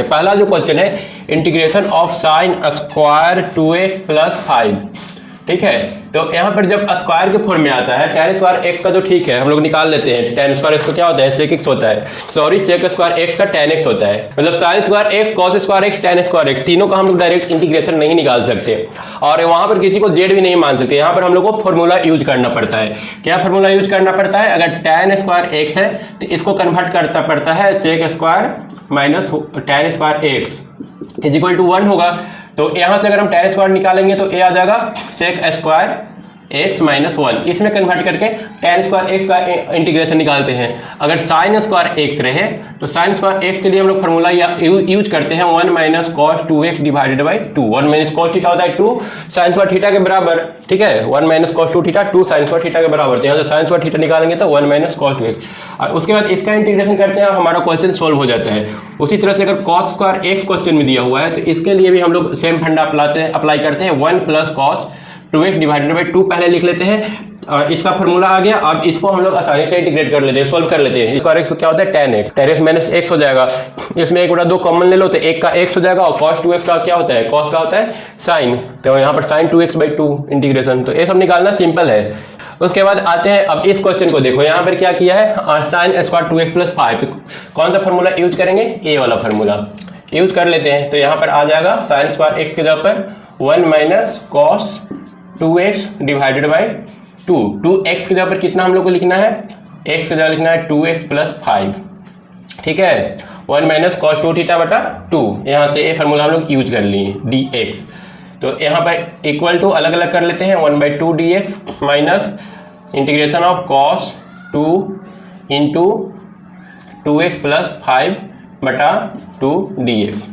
पहला जो क्वेश्चन है integration of sine square 2x plus 5, ठीक है। तो यहाँ पर जब स्क्वायर के फॉर्म में आता है tan स्क्वायर x का, तो ठीक है हम लोग निकाल लेते हैं। tan स्क्वायर x का क्या होता है, sec x होता है, सॉरी sec स्क्वायर x का tan x होता है, मतलब sin square x, cos square x, tan square x, तीनों का हम लोग डायरेक्ट इंटीग्रेशन नहीं निकाल सकते और वहां पर किसी को z भी नहीं मान सकते। यहाँ पर हम लोग को फॉर्मूला यूज करना पड़ता है। क्या फॉर्मूला यूज करना पड़ता है, अगर tan स्क्वायर x है तो इसको कन्वर्ट करना पड़ता है sec square minus tan square x is equal to 1 होगा। तो यहां से अगर हम tan स्क्वायर निकालेंगे तो a आ जाएगा sec स्क्वायर x माइनस 1, इसमें कन्वर्ट करके tan स्क्वायर x का इंटीग्रेशन निकालते हैं। अगर sin स्क्वायर x रहे तो sin स्क्वायर x के लिए हम लोग फॉर्मूला यूज करते हैं 1 minus cos 2x divided by 2। 1 minus cos theta होता है 2 sin स्क्वायर थीटा के बराबर, ठीक है। 1 minus cos 2 theta 2 sin square theta के बराबर। तो यहाँ से sin स्क्वायर थीटा निकालेंगे तो 1 माइनस कॉस 2x, और उसके बाद इसका इंटीग्रेशन करते हैं और हमारा क्वेश्चन सोल्व हो जाता है। उसी तरह से अगर कॉस स्क्वायर x क्वेश्चन में दिया हुआ है तो इसके लिए भी हम लोग सेम फंडा अप्लाई करते हैं। 1 plus cos 2x divided by 2 पहले लिख लेते हैं, इसका फॉर्मूला आ गया। अब इसको हम लोग आसानी से इंटीग्रेट कर लेते हैं, सोल्व कर लेते हैं। इसका x क्या होता है tan x, tan x minus x हो जाएगा। इसमें 1/2 कॉमन ले लो तो 1 का x हो जाएगा, और cos 2x का क्या होता है, cos का होता है sin, तो यहाँ पर sin 2x बाई 2 इंटीग्रेशन। तो ये सब निकालना सिंपल है। उसके बाद आते हैं अब इस क्वेश्चन को देखो, यहाँ पर क्या किया है sin स्क्वायर 2x प्लस 5, तो कौन सा फॉर्मूला यूज करेंगे, ए वाला फॉर्मूला यूज कर लेते हैं। तो यहाँ पर आ जाएगा sin स्क्वायर x के जगह पर 1 minus cos 2x divided by 2। 2x के जगह पर कितना हम लोग को लिखना है, x के जगह लिखना है 2x प्लस 5, ठीक है। 1 माइनस कॉस 2 थीटा बटा 2, यहाँ से ये फार्मूला हम लोग यूज कर लिए dx। तो यहाँ पर इक्वल टू अलग अलग कर लेते हैं 1/2 dx minus integration of cos 2 into 2x plus 5 बटा 2 dx।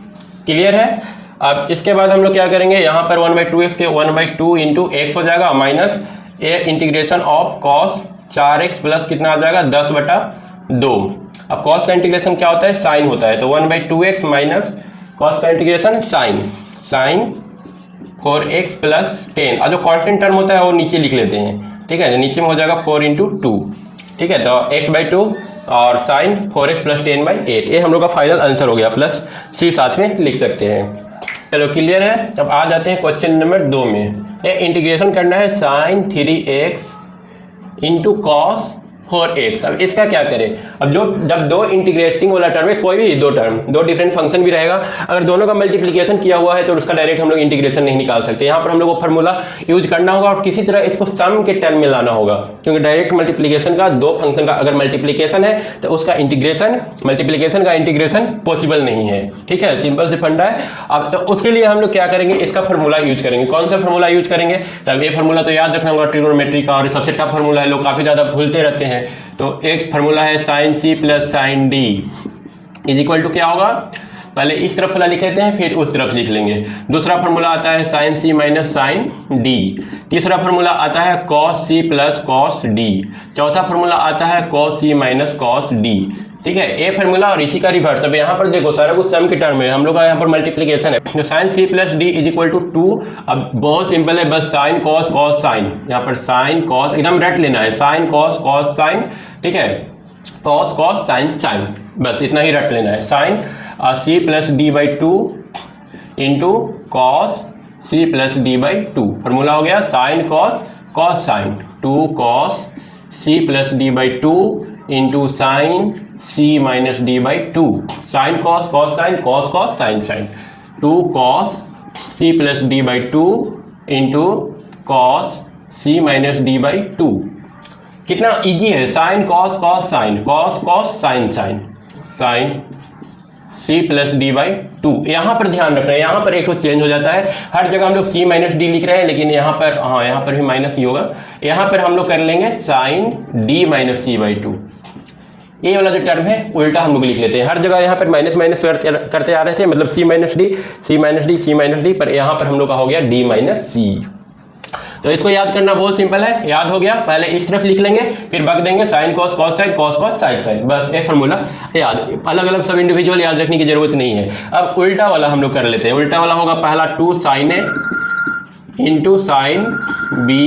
क्लियर है। अब इसके बाद हम लोग क्या करेंगे, यहाँ पर 1/2x के 1/2 इंटू x हो जाएगा minus a integration of cos 4x plus कितना आ जाएगा 10/2। अब कॉस का इंटीग्रेशन क्या होता है, साइन होता है, तो 1/2x माइनस कॉस का इंटीग्रेशन साइन 4x प्लस 10, और जो कांस्टेंट टर्म होता है वो नीचे लिख लेते हैं, ठीक है। तो नीचे में हो जाएगा 4 इंटू 2, ठीक है। तो x/2 और साइन 4x प्लस 10/8, ये हम लोग का फाइनल आंसर हो गया, प्लस c साथ में लिख सकते हैं। चलो क्लियर है। अब आ जाते हैं क्वेश्चन नंबर 2 में। ये इंटीग्रेशन करना है sin 3x into cos 4x। अब इसका क्या करें, अब जब दो इंटीग्रेटिंग वाला टर्म है, कोई भी दो टर्म, दो डिफरेंट फंक्शन भी रहेगा, अगर दोनों का मल्टीप्लिकेशन किया हुआ है तो उसका डायरेक्ट हम लोग इंटीग्रेशन नहीं निकाल सकते। यहाँ पर हम लोग को फॉर्मूला यूज करना होगा और किसी तरह इसको सम के टर्म में लाना होगा, क्योंकि डायरेक्ट मल्टीप्लिकेशन का दो फंक्शन का अगर मल्टीप्लिकेशन है तो उसका इंटीग्रेशन, मल्टीप्लिकेशन का इंटीग्रेशन पॉसिबल नहीं है, ठीक है। सिंपल से फंडा है। अब तो उसके लिए हम लोग क्या करेंगे, इसका फॉर्मूला यूज करेंगे। कौन सा फॉर्मूला यूज करेंगे, तब ये फॉर्मूला तो याद रखना होगा, ट्रिग्नोमेट्री का, और सबसे टफ फॉर्मूला है, लोग काफी ज्यादा भूलते रहते हैं। तो एक फार्मूला है sin c plus sin d is equal to क्या होगा, पहले इस तरफ वाला लिख लेते हैं फिर उस तरफ लिख लेंगे। दूसरा फार्मूला आता है sin c minus sin d। तीसरा फार्मूला आता है cos c plus cos d। चौथा फार्मूला आता है cos c minus cos d, ठीक है। ए फार्मूला और इसी का रिवर्स। अब यहाँ पर देखो सारा कुछ सम के टर्म है, हम लोग का यहाँ पर मल्टीप्लिकेशन है। तो sin c plus d is equal to 2। अब बहुत सिंपल है, बस sin cos cos sin, यहाँ पर sin cos एकदम रट लेना है, sin cos cos sin, ठीक है, cos cos sin sin, बस इतना ही रट लेना है। sin c plus d by 2 into cos c plus d by 2, formula हो गया sin cos cos sin 2 cos c plus d by 2 into sine c minus d by 2, sine cos cos sin cos cos sin sin 2 cos c plus d by 2 into cos c minus d by 2। कितना easy है, sine cos cos sin cos cos sin sin sin c plus d by 2। यहाँ पर ध्यान रखना है, यहाँ पर एक तो चेंज हो जाता है, हर जगह हम लोग c माइनस डी लिख रहे हैं, लेकिन यहाँ पर हाँ यहाँ पर भी माइनस ही होगा। यहाँ पर हम लोग कर लेंगे sine d minus c by 2। ये वाला जो टर्म है उल्टा हम लोग लिख लेते हैं, हर जगह यहाँ पर माइनस माइनस करते आ रहे थे, मतलब c minus D c minus D c minus D, पर यहाँ पर हम लोग का हो गया d माइनस c। तो इसको याद करना बहुत सिंपल है, याद हो गया, पहले इस तरफ लिख लेंगे फिर बक देंगे sign cos cos sign cos cos sin sin, बस ये फार्मूला याद। अलग अलग सब इंडिविजुअल याद रखने की जरूरत नहीं है। अब उल्टा वाला हम लोग कर लेते हैं। उल्टा वाला होगा पहला 2 sin a into sine b,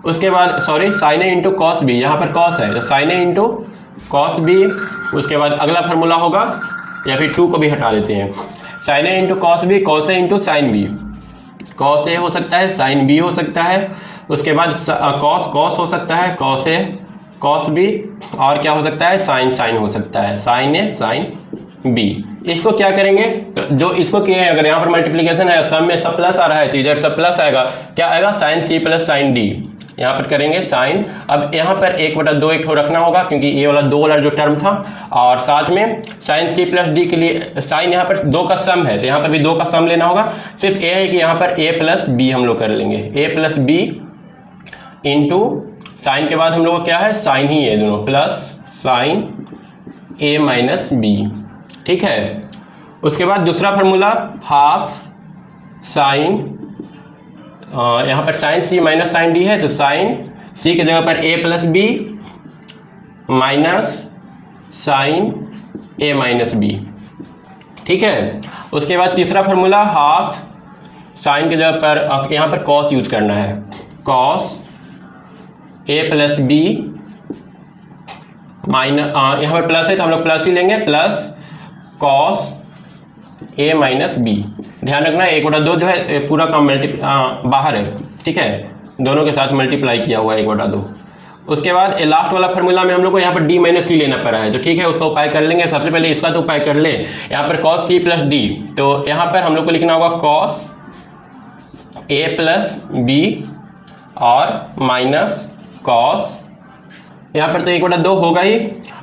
उसके बाद sorry sin a into cos b, यहाँ पर cos है तो sin a into cos b। उसके बाद अगला फार्मूला होगा या फिर 2 को भी हटा देते हैं। Sine a into cos B, cos a into sine B, cos A हो सकता है, साइन बी हो सकता है, उसके बाद कॉस कॉस हो सकता है, कॉस ए कॉस बी, और क्या हो सकता है, साइन साइन हो सकता है, साइन ए साइन बी। इसको क्या करेंगे, तो जो इसको किए हैं, अगर यहाँ पर मल्टीप्लिकेशन है, सम में सब प्लस आ रहा है तो इधर सब प्लस आएगा, क्या आएगा, साइन सी प्लस साइन डी। यहाँ पर करेंगे साइन, अब यहाँ पर 1/2 एक ठो रखना होगा क्योंकि ये वाला 2 वाला जो टर्म था, और साथ में साइन सी प्लस डी के लिए साइन यहाँ पर 2 का सम है तो यहाँ पर भी 2 का सम लेना होगा। सिर्फ ये है कि यहाँ पर ए प्लस बी हम लोग कर लेंगे, ए प्लस बी इंटू साइन के बाद हम लोग को क्या है, साइन ही है दोनों, plus sign a minus B. ठीक है, उसके बाद दूसरा फार्मूला हाफ साइन, यहाँ पर sign c minus sine D है तो साइन सी की जगह पर ए plus B minus sign a minus B. ठीक है, उसके बाद तीसरा फार्मूला हाफ साइन की जगह पर यहाँ पर कॉस यूज करना है, cos a plus B minus, यहाँ पर प्लस है तो हम लोग प्लस ही लेंगे, plus cos a minus B. ध्यान रखना 1/2 जो है पूरा का बाहर है, ठीक है, दोनों के साथ मल्टीप्लाई किया हुआ है 1/2। उसके बाद लास्ट वाला फार्मूला में हम लोग को यहाँ पर डी माइनस सी लेना पड़ा है, तो ठीक है उसका उपाय कर लेंगे। सबसे पहले इसका तो उपाय कर ले, यहाँ पर कॉस सी प्लस डी, तो यहाँ पर हम लोग को लिखना होगा कॉस ए प्लस बी और माइनस कॉस, यहाँ पर तो 1/2 होगा ही,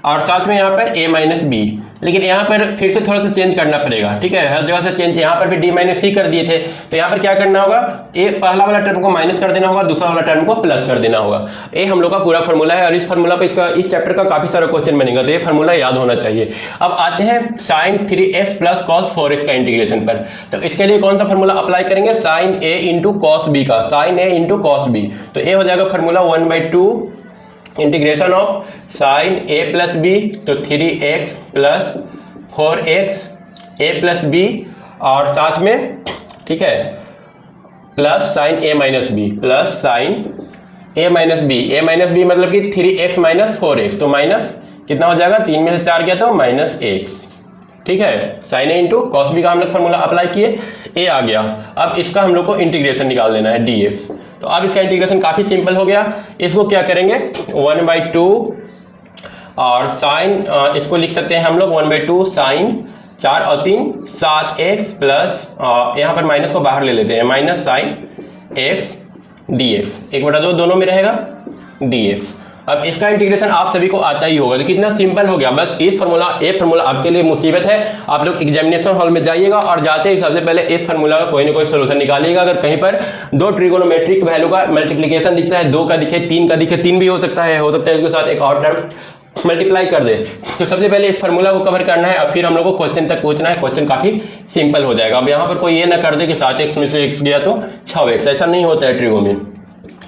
और साथ में यहाँ पर a माइनस बी। लेकिन यहाँ पर फिर से थोड़ा सा चेंज करना पड़ेगा, ठीक है, हर जगह से चेंज। यहाँ पर भी d माइनस सी कर दिए थे तो यहाँ पर क्या करना होगा, ए पहला वाला टर्म को माइनस कर देना होगा, दूसरा वाला टर्म को प्लस कर देना होगा। ये हम लोग का पूरा फार्मूला है, और इस फार्मूला पे इस चैप्टर का काफी सारा क्वेश्चन बनेगा, तो ये फार्मूला याद होना चाहिए। अब आते हैं sign 3x plus cos 4x का इंटीग्रेशन पर। तो इसके लिए कौन सा फार्मूला अप्लाई करेंगे, sine a into cos B का, sine a into cos b. तो ये हो जाएगा formula 1/2 integration of sine a plus b, तो 3x प्लस 4x ए प्लस बी, और साथ में ठीक है plus sign a minus B, plus sign a minus B. A minus B मतलब कि 3x माइनस 4x, तो माइनस कितना हो जाएगा, 3 में से 4 गया तो माइनस x। ठीक है, sine a into cos B का हम लोग फार्मूला अप्लाई किए, ए आ गया। अब इसका हम लोग को इंटीग्रेशन निकाल देना है dx। तो अब इसका इंटीग्रेशन काफी सिंपल हो गया। इसको क्या करेंगे, 1/2 और साइन, इसको लिख सकते हैं हम लोग 1/2 साइन 4 और 3 7x प्लस, यहाँ पर माइनस को बाहर ले लेते हैं, माइनस साइन x dx, 1/2 दोनों में रहेगा dx। अब इसका इंटीग्रेशन आप सभी को आता ही होगा, तो कितना सिंपल हो गया। बस इस फार्मूला, ये फार्मूला आपके लिए मुसीबत है। आप लोग एग्जामिनेशन हॉल में जाइएगा और जाते ही सबसे पहले इस फार्मूला का कोई ना कोई सोल्यूशन निकालिएगा। अगर कहीं पर 2 ट्रिगोनोमेट्रिक वैल्यू का मल्टीप्लिकेशन दिखता है, 2 का दिखे, 3 का दिखे, 3 भी हो सकता है उसके साथ एक और टर्म मल्टीप्लाई कर दे, तो सबसे पहले इस फार्मूला को कवर करना है और फिर हम लोग को क्वेश्चन तक पहुंचना है। क्वेश्चन काफी सिंपल हो जाएगा। अब यहाँ पर कोई ये ना कर दे कि 7x में से x गया तो 6x, ऐसा नहीं होता है ट्रिगो में।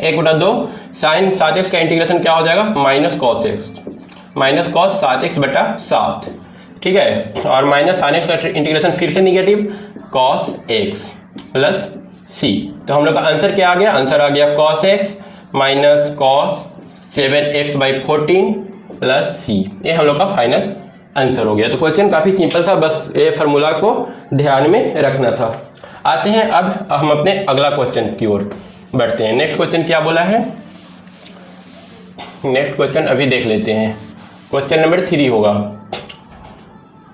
1/2 साइन 7x का इंटीग्रेशन क्या हो जाएगा, minus cos x, minus cos 7x बटा 7, ठीक है, और माइनस साइन x का इंटीग्रेशन फिर से negative cos x plus c। तो हम लोग का आंसर क्या आ गया, आंसर आ गया cos x minus cos 7x/14 plus c। ये हम लोग का फाइनल आंसर हो गया। तो क्वेश्चन काफी सिंपल था, बस ये फार्मूला को ध्यान में रखना था। आते हैं अब हम अपने अगला क्वेश्चन की ओर बढ़ते हैं। नेक्स्ट क्वेश्चन क्या बोला है, नेक्स्ट क्वेश्चन अभी देख लेते हैं। क्वेश्चन नंबर 3 होगा,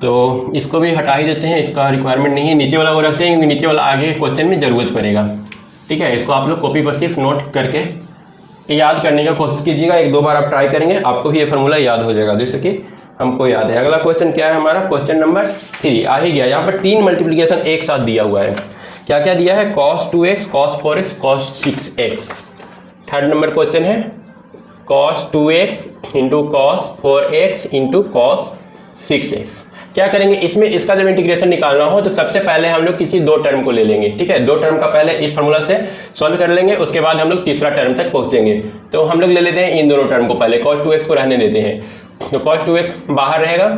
तो इसको भी हटा ही देते हैं, इसका रिक्वायरमेंट नहीं है। नीचे वाला वो रखते हैं क्योंकि नीचे वाला आगे क्वेश्चन में जरूरत पड़ेगा, ठीक है। इसको आप लोग कॉपी पर सिर्फ नोट करके याद करने का कोशिश कीजिएगा। 1-2 बार आप ट्राई करेंगे, आपको भी ये फार्मूला याद हो जाएगा, जैसे कि हमको याद है। अगला क्वेश्चन क्या है हमारा, क्वेश्चन नंबर 3 आ ही गया। यहाँ पर 3 मल्टीप्लिकेशन एक साथ दिया हुआ है। क्या क्या दिया है, cos 2x, cos 4x, cos 6x। Third number question है cos 2x into cos 4x into cos 6x। क्या करेंगे इसमें, इसका जब इंटीग्रेशन निकालना हो तो सबसे पहले हम लोग किसी 2 टर्म को ले लेंगे, ठीक है। 2 टर्म का पहले इस फार्मूला से सॉल्व कर लेंगे, उसके बाद हम लोग तीसरा टर्म तक पहुंचेंगे। तो हम लोग ले लेते हैं इन दोनों टर्म को पहले, cos 2x को रहने देते हैं, तो cos 2x बाहर रहेगा।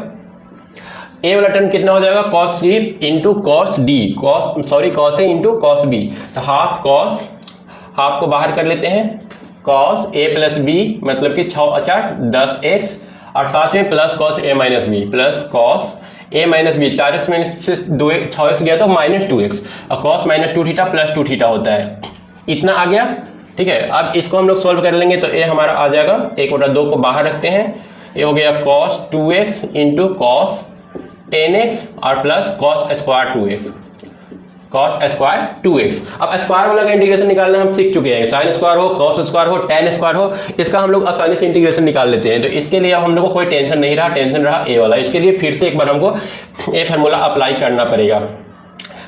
ए वाला टर्म कितना हो जाएगा, cos c into cos d, cos a into cos b। तो हाफ cos, हाफ को बाहर कर लेते हैं, cos a प्लस b मतलब कि 6 और 4 10x, और साथ में plus cos a minus b plus cos a minus b, 4x में से 6x गया तो -2x, और cos -2 थीटा प्लस 2 थीटा होता है, इतना आ गया। ठीक है, अब इसको हम लोग सॉल्व कर लेंगे तो a हमारा आ जाएगा 1/2 को बाहर रखते हैं, ये हो गया cos 2x into cos 10x और plus cos square 2x, cos square 2x। अब स्क्वायर वाला का इंटीग्रेशन निकालना हम सीख चुके हैं, साइन स्क्वायर हो, cos स्क्वायर हो, tan स्क्वायर हो, इसका हम लोग आसानी से इंटीग्रेशन निकाल लेते हैं। तो इसके लिए अब हम लोग को कोई टेंशन नहीं रहा, टेंशन रहा a वाला। इसके लिए फिर से एक बार हमको a फार्मूला अप्लाई करना पड़ेगा,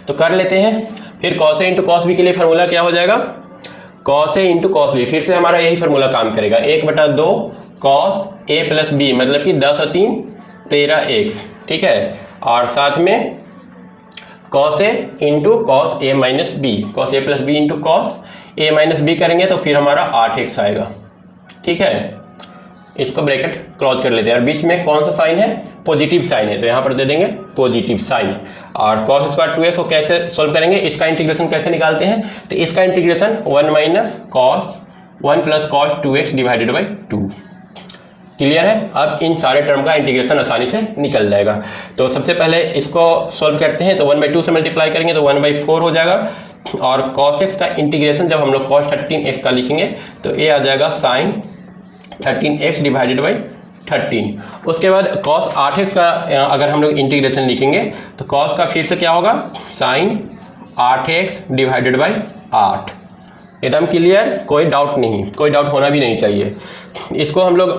तो कर लेते हैं। फिर cos a into cos b के लिए फार्मूला क्या हो जाएगा, cos a into cos b, फिर से हमारा यही फार्मूला काम करेगा, 1/2 cos a प्लस b, मतलब कि 10 और 3 13x। ठीक है, और साथ में cos a into cos a minus b, cos a plus b into cos a minus B करेंगे तो फिर हमारा 8x आएगा। ठीक है, इसको ब्रैकेट क्लोज कर लेते हैं, और बीच में कौन सा साइन है, पॉजिटिव साइन है, तो यहाँ पर दे देंगे पॉजिटिव साइन। और cos स्क्वायर 2x को कैसे सोल्व करेंगे, इसका इंटीग्रेशन कैसे निकालते हैं, तो इसका integration 1 minus cos 1 plus cos 2x divided by 2। Clear है, अब इन सारे टर्म का इंटीग्रेशन आसानी से निकल जाएगा। तो सबसे पहले इसको सॉल्व करते हैं, तो 1/2 से मल्टीप्लाई करेंगे तो 1/4 हो जाएगा, और cos x का इंटीग्रेशन जब हम लोग cos 13x का लिखेंगे तो ये आ जाएगा sin 13x डिवाइडेड बाई 13। उसके बाद cos 8x का अगर हम लोग इंटीग्रेशन लिखेंगे तो cos का फिर से क्या होगा, sin 8x डिवाइडेड बाई 8। एकदम क्लियर, कोई डाउट नहीं, कोई डाउट होना भी नहीं चाहिए। इसको हम लोग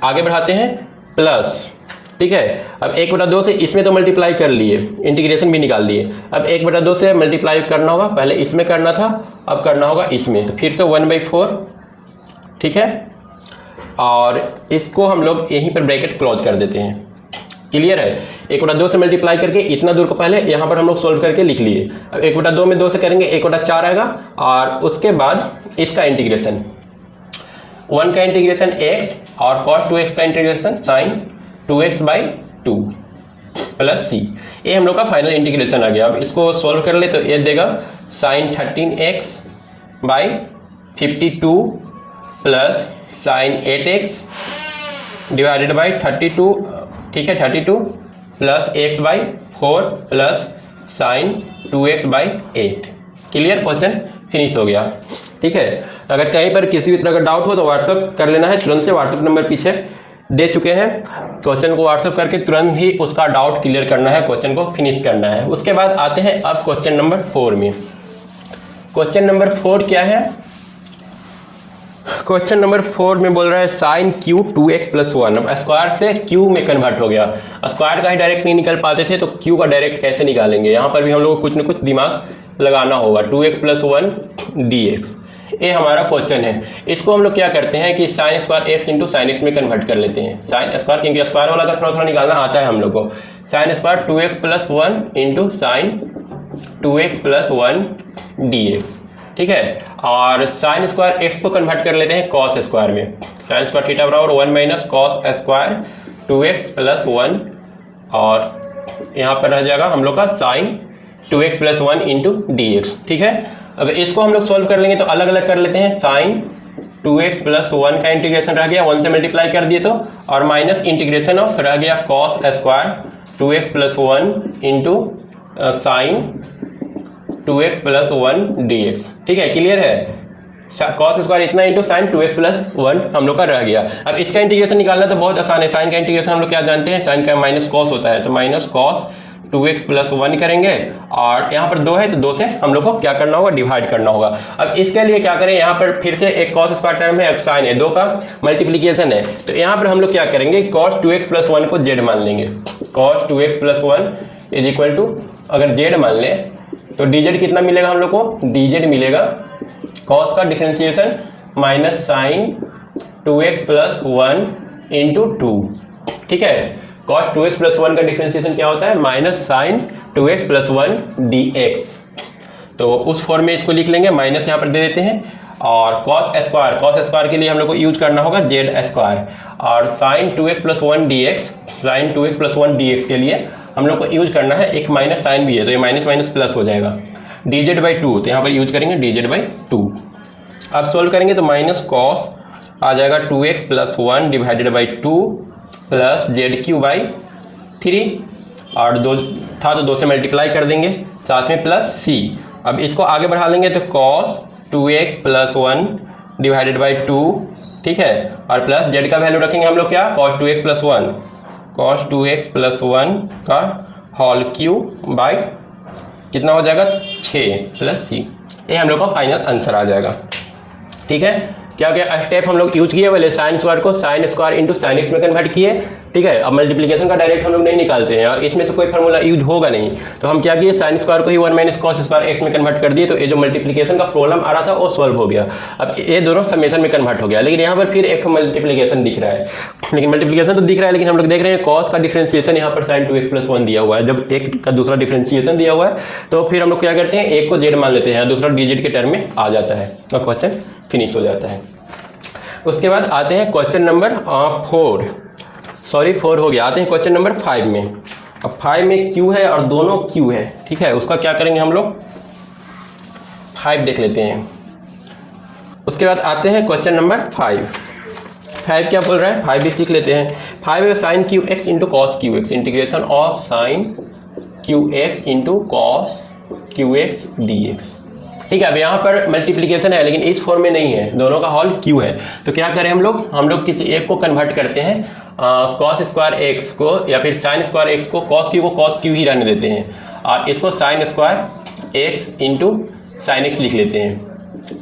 आगे बढ़ाते हैं, प्लस। ठीक है, अब 1/2 से इसमें तो मल्टीप्लाई कर लिए, इंटीग्रेशन भी निकाल लिए, अब 1/2 से मल्टीप्लाई करना होगा, पहले इसमें करना था, अब करना होगा इसमें, तो फिर से 1/4। ठीक है, और इसको हम लोग यहीं पर ब्रैकेट क्लोज कर देते हैं। क्लियर है, 1/2 से मल्टीप्लाई करके इतना दूर को पहले यहाँ पर हम लोग सोल्व करके लिख लिए। अब 1/2 में 2 से करेंगे 1/4 आएगा, और उसके बाद इसका इंटीग्रेशन 1 का इंटीग्रेशन x और cos 2x का integration sin 2x by 2 plus c, ये हम लोग का फाइनल इंटीग्रेशन आ गया। अब इसको सोल्व कर ले तो ये देगा sin 13x by 52 plus sin 8x divided by 32। ठीक है, 32 plus x by 4 plus sin 2x by 8। Clear, question finish हो गया। ठीक है, अगर कहीं पर किसी भी तरह का डाउट हो तो व्हाट्सअप कर लेना है, तुरंत से व्हाट्सअप नंबर पीछे दे चुके हैं, क्वेश्चन को व्हाट्सअप करके तुरंत ही उसका डाउट क्लियर करना है, क्वेश्चन को फिनिश करना है। उसके बाद आते हैं अब क्वेश्चन नंबर 4 में। क्वेश्चन नंबर 4 क्या है, क्वेश्चन नंबर 4 में बोल रहा है साइन क्यू 2x प्लस 1। अब स्क्वायर से क्यू में कन्वर्ट हो गया, स्क्वायर का ही डायरेक्ट नहीं निकल पाते थे तो क्यू का डायरेक्ट कैसे निकालेंगे, यहाँ पर भी हम लोग को कुछ न कुछ दिमाग लगाना होगा। 2x प्लस 1 dx, ये हमारा क्वेश्चन है। इसको हम लोग क्या करते हैं कि sine square x into sine x में कन्वर्ट कर लेते हैं। साइन स्क्वायर, क्योंकि स्क्वायर वाला का थोड़ा थोड़ा निकालना आता है हम लोग को। Sine square 2x plus 1 into sine 2x plus 1 dx। ठीक है, और साइन स्क्वायर x को कन्वर्ट कर लेते हैं कॉस स्क्वायर में। साइन स्क्वायर थीटा बराबर 1 minus cos square 2x plus 1, और यहाँ पर रह जाएगा हम लोग का sign 2x plus 1 into dx। ठीक है, अब इसको हम लोग सोल्व कर लेंगे तो अलग अलग कर लेते हैं। साइन 2x प्लस 1 का इंटीग्रेशन रह गया, 1 से मल्टीप्लाई कर दिए तो, और माइनस इंटीग्रेशन ऑफ रह गया cos square 2x plus 1 into sine 2x plus 1 dx। ठीक है, क्लियर है, कॉस स्क्वायर इतना इंटू साइन 2x प्लस 1 हम लोग का रह गया। अब इसका इंटीग्रेशन निकालना तो बहुत आसान है। साइन का इंटीग्रेशन हम लोग क्या जानते हैं, साइन का माइनस कॉस होता है, तो माइनस कॉस 2x प्लस 1 करेंगे, और यहाँ पर 2 है तो 2 से हम लोग को क्या करना होगा, डिवाइड करना होगा। अब इसके लिए क्या करें, यहाँ पर फिर से एक कॉस स्क्वायर टर्म है, एक साइन है, 2 का मल्टीप्लीकेशन है, तो यहाँ पर हम लोग क्या करेंगे, कॉस 2x प्लस 1 को z मान लेंगे। Cos 2x plus 1 is equal to, अगर z मान लें तो dz कितना मिलेगा हम लोग को, dz मिलेगा कॉस का differentiation minus sine 2x plus 1 into 2। ठीक है, कॉस 2x प्लस 1 का डिफरेंशिएशन क्या होता है, minus sine 2x plus 1 dx। तो उस फॉर्म में इसको लिख लेंगे, माइनस यहाँ पर दे देते हैं, और कॉस स्क्वायर के लिए हम लोग को यूज करना होगा z स्क्वायर, और sine 2x plus 1 dx, sine 2x plus 1 dx के लिए हम लोग को यूज करना है, एक माइनस साइन भी है तो ये माइनस माइनस प्लस हो जाएगा, dz बाई 2, तो यहाँ पर यूज करेंगे dz बाई 2। अब सोल्व करेंगे तो माइनस कॉस आ जाएगा 2x plus 1 divided by 2 plus Z Q by 3। और 2 था तो 2 से मल्टीप्लाई कर देंगे, साथ में प्लस सी। अब इसको आगे बढ़ा लेंगे तो cos 2x + 1 डिवाइडेड बाई 2, ठीक है, और प्लस जेड का वैल्यू रखेंगे हम लोग क्या, cos 2x + 1, cos 2x + 1 का होल क्यूब बाई कितना हो जाएगा 6 प्लस सी। ये हम लोग का फाइनल आंसर आ जाएगा। ठीक है, क्या क्या स्टेप हम लोग यूज किए, पहले साइन स्क्वायर को sine square into sine x में कन्वर्ट किए। ठीक है, अब मल्टीप्लिकेशन का डायरेक्ट हम लोग नहीं निकालते हैं और इसमें से कोई फार्मूला यूज होगा नहीं, तो हम क्या किए, साइन स्क्वायर को ही 1 - cos स्क्वायर एक्स में कन्वर्ट कर दिए, तो ये जो मल्टीप्लिकेशन का प्रॉब्लम आ रहा था वो सॉल्व हो गया। अब ये दोनों समेशन में कन्वर्ट हो गया, लेकिन यहाँ पर फिर एक मल्टीप्लिकेशन दिख रहा है, लेकिन मल्टीप्लिकेशन तो दिख रहा है, लेकिन हम लोग देख रहे हैं कॉस का डिफरेंशिएशन यहाँ पर sin 2x + 1 दिया हुआ है। जब एक का दूसरा डिफरेंशिएशन दिया हुआ है तो फिर हम लोग क्या करते हैं, एक को जेड मान लेते हैं, दूसरा डिजिट के टर्म में आ जाता है और क्वेश्चन फिनिश हो जाता है। उसके बाद आते हैं क्वेश्चन नंबर 4 हो गया, आते हैं क्वेश्चन नंबर 5 में। अब 5 में क्यू है और दोनों क्यू है, ठीक है, उसका क्या करेंगे हम लोग, 5 देख लेते हैं। उसके बाद आते हैं क्वेश्चन नंबर 5 क्या बोल रहा है, 5 भी सीख लेते हैं। 5 है sine q x into cos q x, integration of sine q x into cos q x d x. ठीक है, अब यहाँ पर मल्टीप्लिकेशन है लेकिन इस फॉर्म में नहीं है, दोनों का होल क्यू है, तो क्या करें हम लोग किसी एक को कन्वर्ट करते हैं, कॉस स्क्वायर एक्स को या फिर साइन स्क्वायर एक्स को कॉस क्यू ही रहने देते हैं, और इसको sign square x into sine x लिख लेते हैं,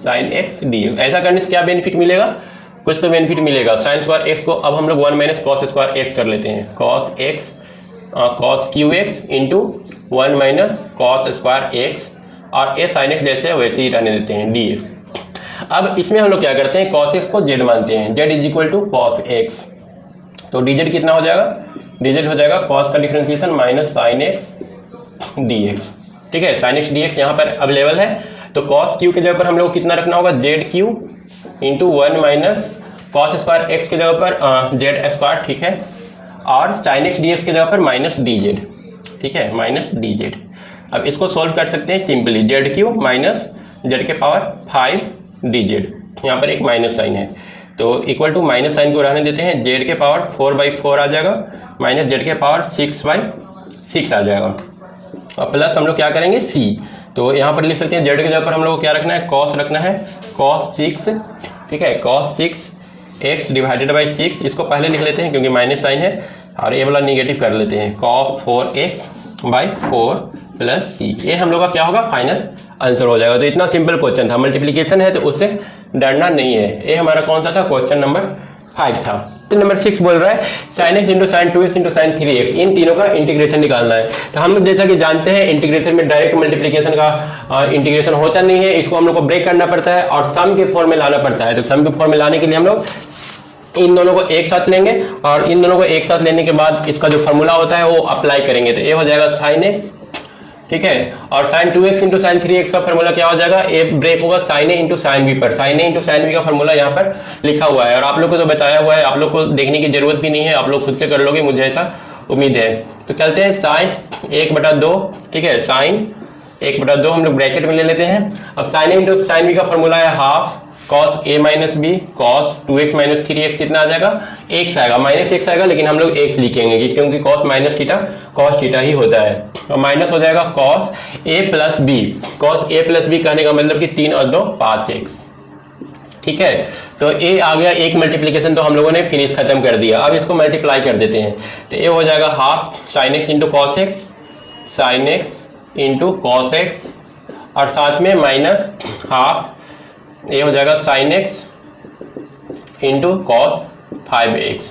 साइन एक्स डी एक्स। ऐसा करने से क्या बेनिफिट मिलेगा, कुछ तो बेनिफिट मिलेगा। साइन स्क्वायर एक्स को अब हम लोग 1 - cos स्क्वायर एक्स कर लेते हैं, cos Q x into 1 - cos square x, और ए साइन एक्स जैसे वैसे ही रहने देते हैं डी एक्स। अब इसमें हम लोग क्या करते हैं, cos x को z मानते हैं, z = cos x, तो dz कितना हो जाएगा, dz हो जाएगा cos का differentiation minus sine x d x. ठीक है, साइन एक्स डी एक्स यहाँ पर अवेलेबल है, तो cos q के जगह पर हम लोग कितना रखना होगा, zq into 1 - cos square x के जगह पर z स्क्वायर, ठीक है, और साइन एक्स डी एक्स के जगह पर माइनस डी जेड, ठीक है, माइनस डी जेड। अब इसको सॉल्व कर सकते हैं सिंपली, ZQ माइनस जेड के पावर 5 डी जेड, यहाँ पर एक माइनस साइन है तो इक्वल टू माइनस साइन को रहने देते हैं, जेड के पावर 4/4 आ जाएगा माइनस जेड के पावर 6/6 आ जाएगा, और प्लस हम लोग क्या करेंगे C, तो यहाँ पर लिख सकते हैं जेड के जगह पर हम लोग को क्या रखना है, कॉस रखना है, cos 6, ठीक है, cos 6x डिवाइडेड बाई 6, इसको पहले लिख लेते हैं क्योंकि माइनस साइन है, और ये वाला निगेटिव कर लेते हैं, cos 4x/4 प्लस सी। ये हम लोग का क्या होगा, फाइनल आंसर हो जाएगा। तो इतना सिंपल क्वेश्चन था, मल्टीप्लिकेशन है तो उससे डरना नहीं है। ये हमारा कौन सा था, क्वेश्चन नंबर 5 था। क्वेश्चन नंबर 6 बोल रहा है sign x into sine 2x into sine 3x, इन तीनों का इंटीग्रेशन निकालना है। तो हम लोग जैसा कि जानते हैं इंटीग्रेशन में डायरेक्ट मल्टीप्लिकेशन का इंटीग्रेशन होता नहीं है, इसको हम लोग को ब्रेक करना पड़ता है और सम के फॉर्म में लाना पड़ता है। तो सम के फॉर्म में लाने के लिए हम लोग इन दोनों को एक साथ लेंगे और इन दोनों को एक साथ लेने के बाद इसका जो फॉर्मूला होता है वो अप्लाई करेंगे, तो ये हो जाएगा साइन एक्स, ठीक है, और sine 2x into sine 3x का फॉर्मूला क्या हो जाएगा, ए ब्रेक होगा sign a into sine B पर, sign a into sine b का फॉर्मूला यहाँ पर लिखा हुआ है और आप लोग को तो बताया हुआ है, आप लोग को देखने की जरूरत भी नहीं है, आप लोग खुद से कर लोगे, मुझे ऐसा उम्मीद है। तो चलते हैं साइन 1/2, ठीक है, साइन 1/2 हम लोग ब्रैकेट में ले लेते हैं। अब sine a into sine b का फॉर्मूला है half cos a minus b cos 2x minus 3x कितना आ जाएगा, x आएगा, -x आएगा, लेकिन हम लोग x लिखेंगे क्योंकि cos minus theta cos theta ही होता है, और माइनस हो जाएगा cos a plus b, cos a plus b कहने का मतलब कि 3 और 2 5x, ठीक है। तो a आ गया, एक मल्टीप्लीकेशन तो हम लोगों ने फिनिश खत्म कर दिया। अब इसको मल्टीप्लाई कर देते हैं, तो a हो जाएगा half sin x into cos x, sign x into cos x, और साथ में माइनस हाफ ये हो जाएगा sin x into cos 5x।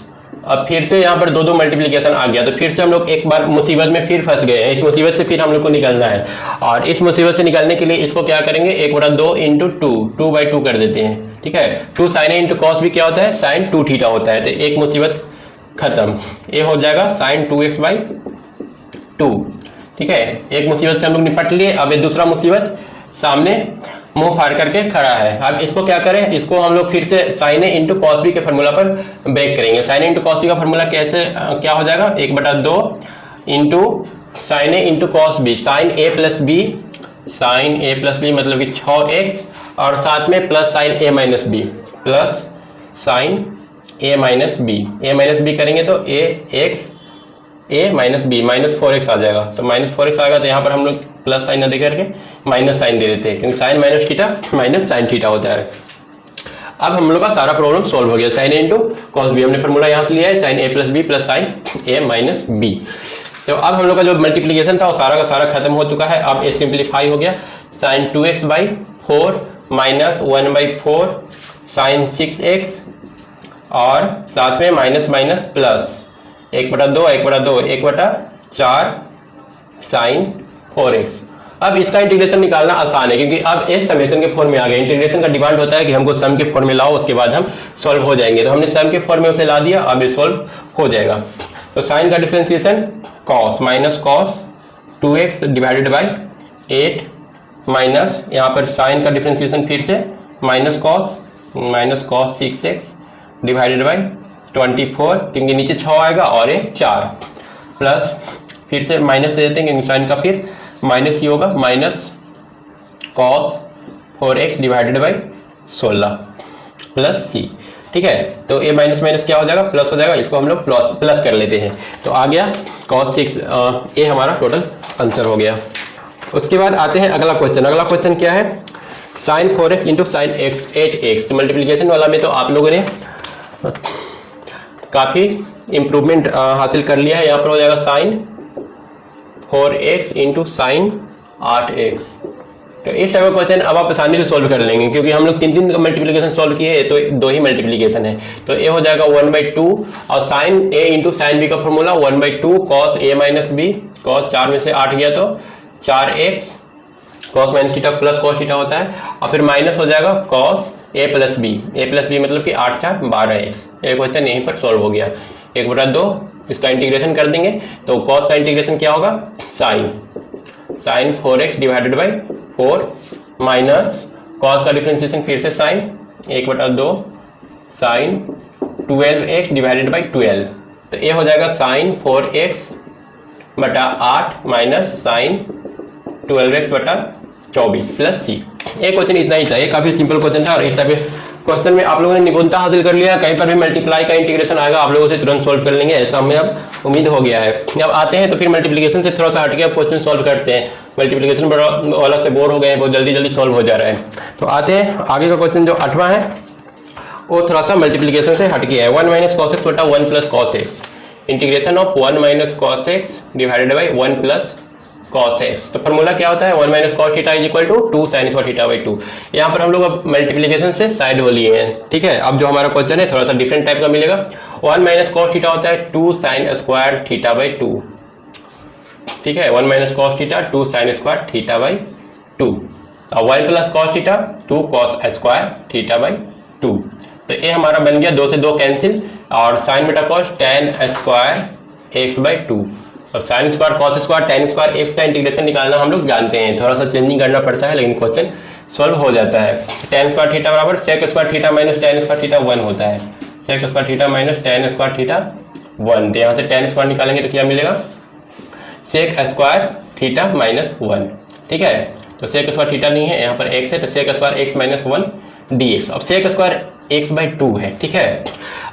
अब फिर से यहाँ पर दो मल्टीप्लिकेशन आ गया, तो फिर से हम लोग एक बार मुसीबत में फिर फंस गए हैं, इस मुसीबत से फिर हम लोग को निकलना है, और इस मुसीबत से निकलने के लिए इसको क्या करेंगे, 1/2 इंटू 2/2 कर देते हैं, ठीक है। 2 sin a इंटू कॉस भी क्या होता है, sin 2 थीटा होता है, तो एक मुसीबत खत्म, ये हो जाएगा sin 2x/2, ठीक है। एक मुसीबत से हम लोग निपट लिए, अब ये दूसरा मुसीबत सामने मुंह फाड़ करके खड़ा है। अब इसको क्या करें, इसको हम लोग फिर से sin a into cos B के फॉर्मूला पर ब्रेक करेंगे। sin a into cos B का फॉर्मूला कैसे क्या हो जाएगा, 1/2 into sin a into cos B, sin a plus B, sin a plus B मतलब कि 6x, और साथ में plus sin a minus B, plus sin a minus B, a minus B करेंगे तो ax A minus B, minus 4x आ जाएगा। तो माइनस 4x आएगा तो यहाँ पर हम लोग प्लस साइन ना दे करके माइनस साइन दे देते हैं, क्योंकि sine minus theta minus sine theta होता है। अब हम लोग का सारा प्रॉब्लम सॉल्व हो गया। Sign a into cos B हमने फॉर्मूला यहाँ से लिया है, sine a plus B plus sign a minus B. तो अब हम लोग का जो मल्टीप्लीकेशन था वो सारा का सारा खत्म हो चुका है। अब ये सिंप्लीफाई हो गया, sign 2x by 4 minus 1/4 sign 6x और साथ में minus minus plus 1/2 1/2 1/4 sign 4x। अब इसका इंटीग्रेशन निकालना आसान है, क्योंकि अब इस समेशन के फॉर्म में आ गया। इंटीग्रेशन का डिमांड होता है कि हमको सम के फॉर्म में लाओ, उसके बाद हम सॉल्व हो जाएंगे। तो हमने सम के फॉर्म में उसे ला दिया, अब ये सॉल्व हो जाएगा। तो साइन का differentiation cos minus cos 2x divided by 8 minus यहाँ पर साइन का डिफरेंशिएशन फिर से minus cos 6x divided by 24, क्योंकि नीचे 6 आएगा और ये 4 प्लस फिर से माइनस दे देते हैं, क्योंकि साइन का फिर माइनस ही होगा, minus cos 4x divided by 16 plus c। ठीक है, तो ए माइनस माइनस क्या हो जाएगा, प्लस हो जाएगा। इसको हम लोग प्लस कर लेते हैं, तो आ गया cos 6 ए हमारा टोटल आंसर हो गया। उसके बाद आते हैं अगला क्वेश्चन। अगला क्वेश्चन क्या है, sign 4x into sine x 8x। तो मल्टीप्लीकेशन वाला में तो आप लोगों ने काफ़ी इम्प्रूवमेंट हासिल कर लिया है। यहाँ पर हो जाएगा sign 4x into sine 8x। तो इस टाइप का क्वेश्चन अब आप आसानी से सॉल्व कर लेंगे, क्योंकि हम लोग 3 मल्टीप्लीकेशन सॉल्व किए, तो 2 ही मल्टीप्लीकेशन है। तो ए हो जाएगा 1/2 और sign a into sine b का formula 1/2 cos a minus B. Cos 4 में से 8 गया तो 4x, cos minus theta plus cos theta होता है, और फिर माइनस हो जाएगा कॉस ए प्लस बी मतलब कि 8 4 12x। ये क्वेश्चन यहीं पर सॉल्व हो गया। 1/2 इसका इंटीग्रेशन कर देंगे, तो कॉस का इंटीग्रेशन क्या होगा, sine 4x divided by 4 minus cos का डिफरेंशिएशन फिर से sign 1/2 sign 12x divided by 12। तो ये हो जाएगा साइन 4x बटा 8 माइनस साइन 12x बटा 24 प्लस c। ये क्वेश्चन इतना ही था, ये काफी सिंपल क्वेश्चन था। और इस टाइप क्वेश्चन में आप लोगों ने निपुणता हासिल कर लिया। कहीं पर भी मल्टीप्लाई का इंटीग्रेशन आएगा आप लोगों से तुरंत सॉल्व कर लेंगे, ऐसा हमें अब उम्मीद हो गया है। अब आते हैं तो फिर मल्टीप्लिकेशन से थोड़ा सा हटके अब क्वेश्चन सॉल्व करते हैं। मल्टीप्लिकेशन वाला से बोर हो गए हैं, बहुत जल्दी जल्दी सॉल्व हो जा रहा है। तो आते हैं आगे का क्वेश्चन जो 8वां है, वो थोड़ा सा मल्टीप्लिकेशन से हटके है। 1 माइनस कॉस एक्स बटा 1 plus cos X. Integration of 1 minus cos X divided by 1 plus cos x। तो फॉर्मूला क्या होता है, 1 minus cos theta is equal to 2 sine square theta by 2। यहाँ पर हम लोग अब मल्टीप्लिकेशन से साइड हो लिए हैं। ठीक है, अब जो हमारा क्वेश्चन है थोड़ा सा डिफरेंट टाइप का मिलेगा। 1 माइनस कॉस थीटा होता है 2 साइन स्क्वायर थीटा बाई 2। ठीक है, 1 minus cos theta 2 sine square theta by 2, और 1 plus cos theta 2 cos square theta by 2। तो ये हमारा बन गया 2 से 2 कैंसिल, और साइन बटा cos tan square x by 2, और sine square cos square tan square x का इंटीग्रेशन निकालना हम लोग जानते हैं। थोड़ा सा चेंजिंग करना पड़ता है, लेकिन क्वेश्चन सॉल्व हो जाता है। tan स्क्वायर थीटा बराबर sec square theta minus tan square theta 1 होता है। Sec square theta minus tan square theta 1। तो यहाँ से tan स्क्वायर निकालेंगे तो क्या मिलेगा, सेक स्क्वायर थीटा माइनस 1। ठीक है, तो सेक स्क्वायर थीटा नहीं है, यहाँ पर x है, तो sec square X minus 1 dx। अब सेक स्क्वायर एक्स बाई 2 है। ठीक है,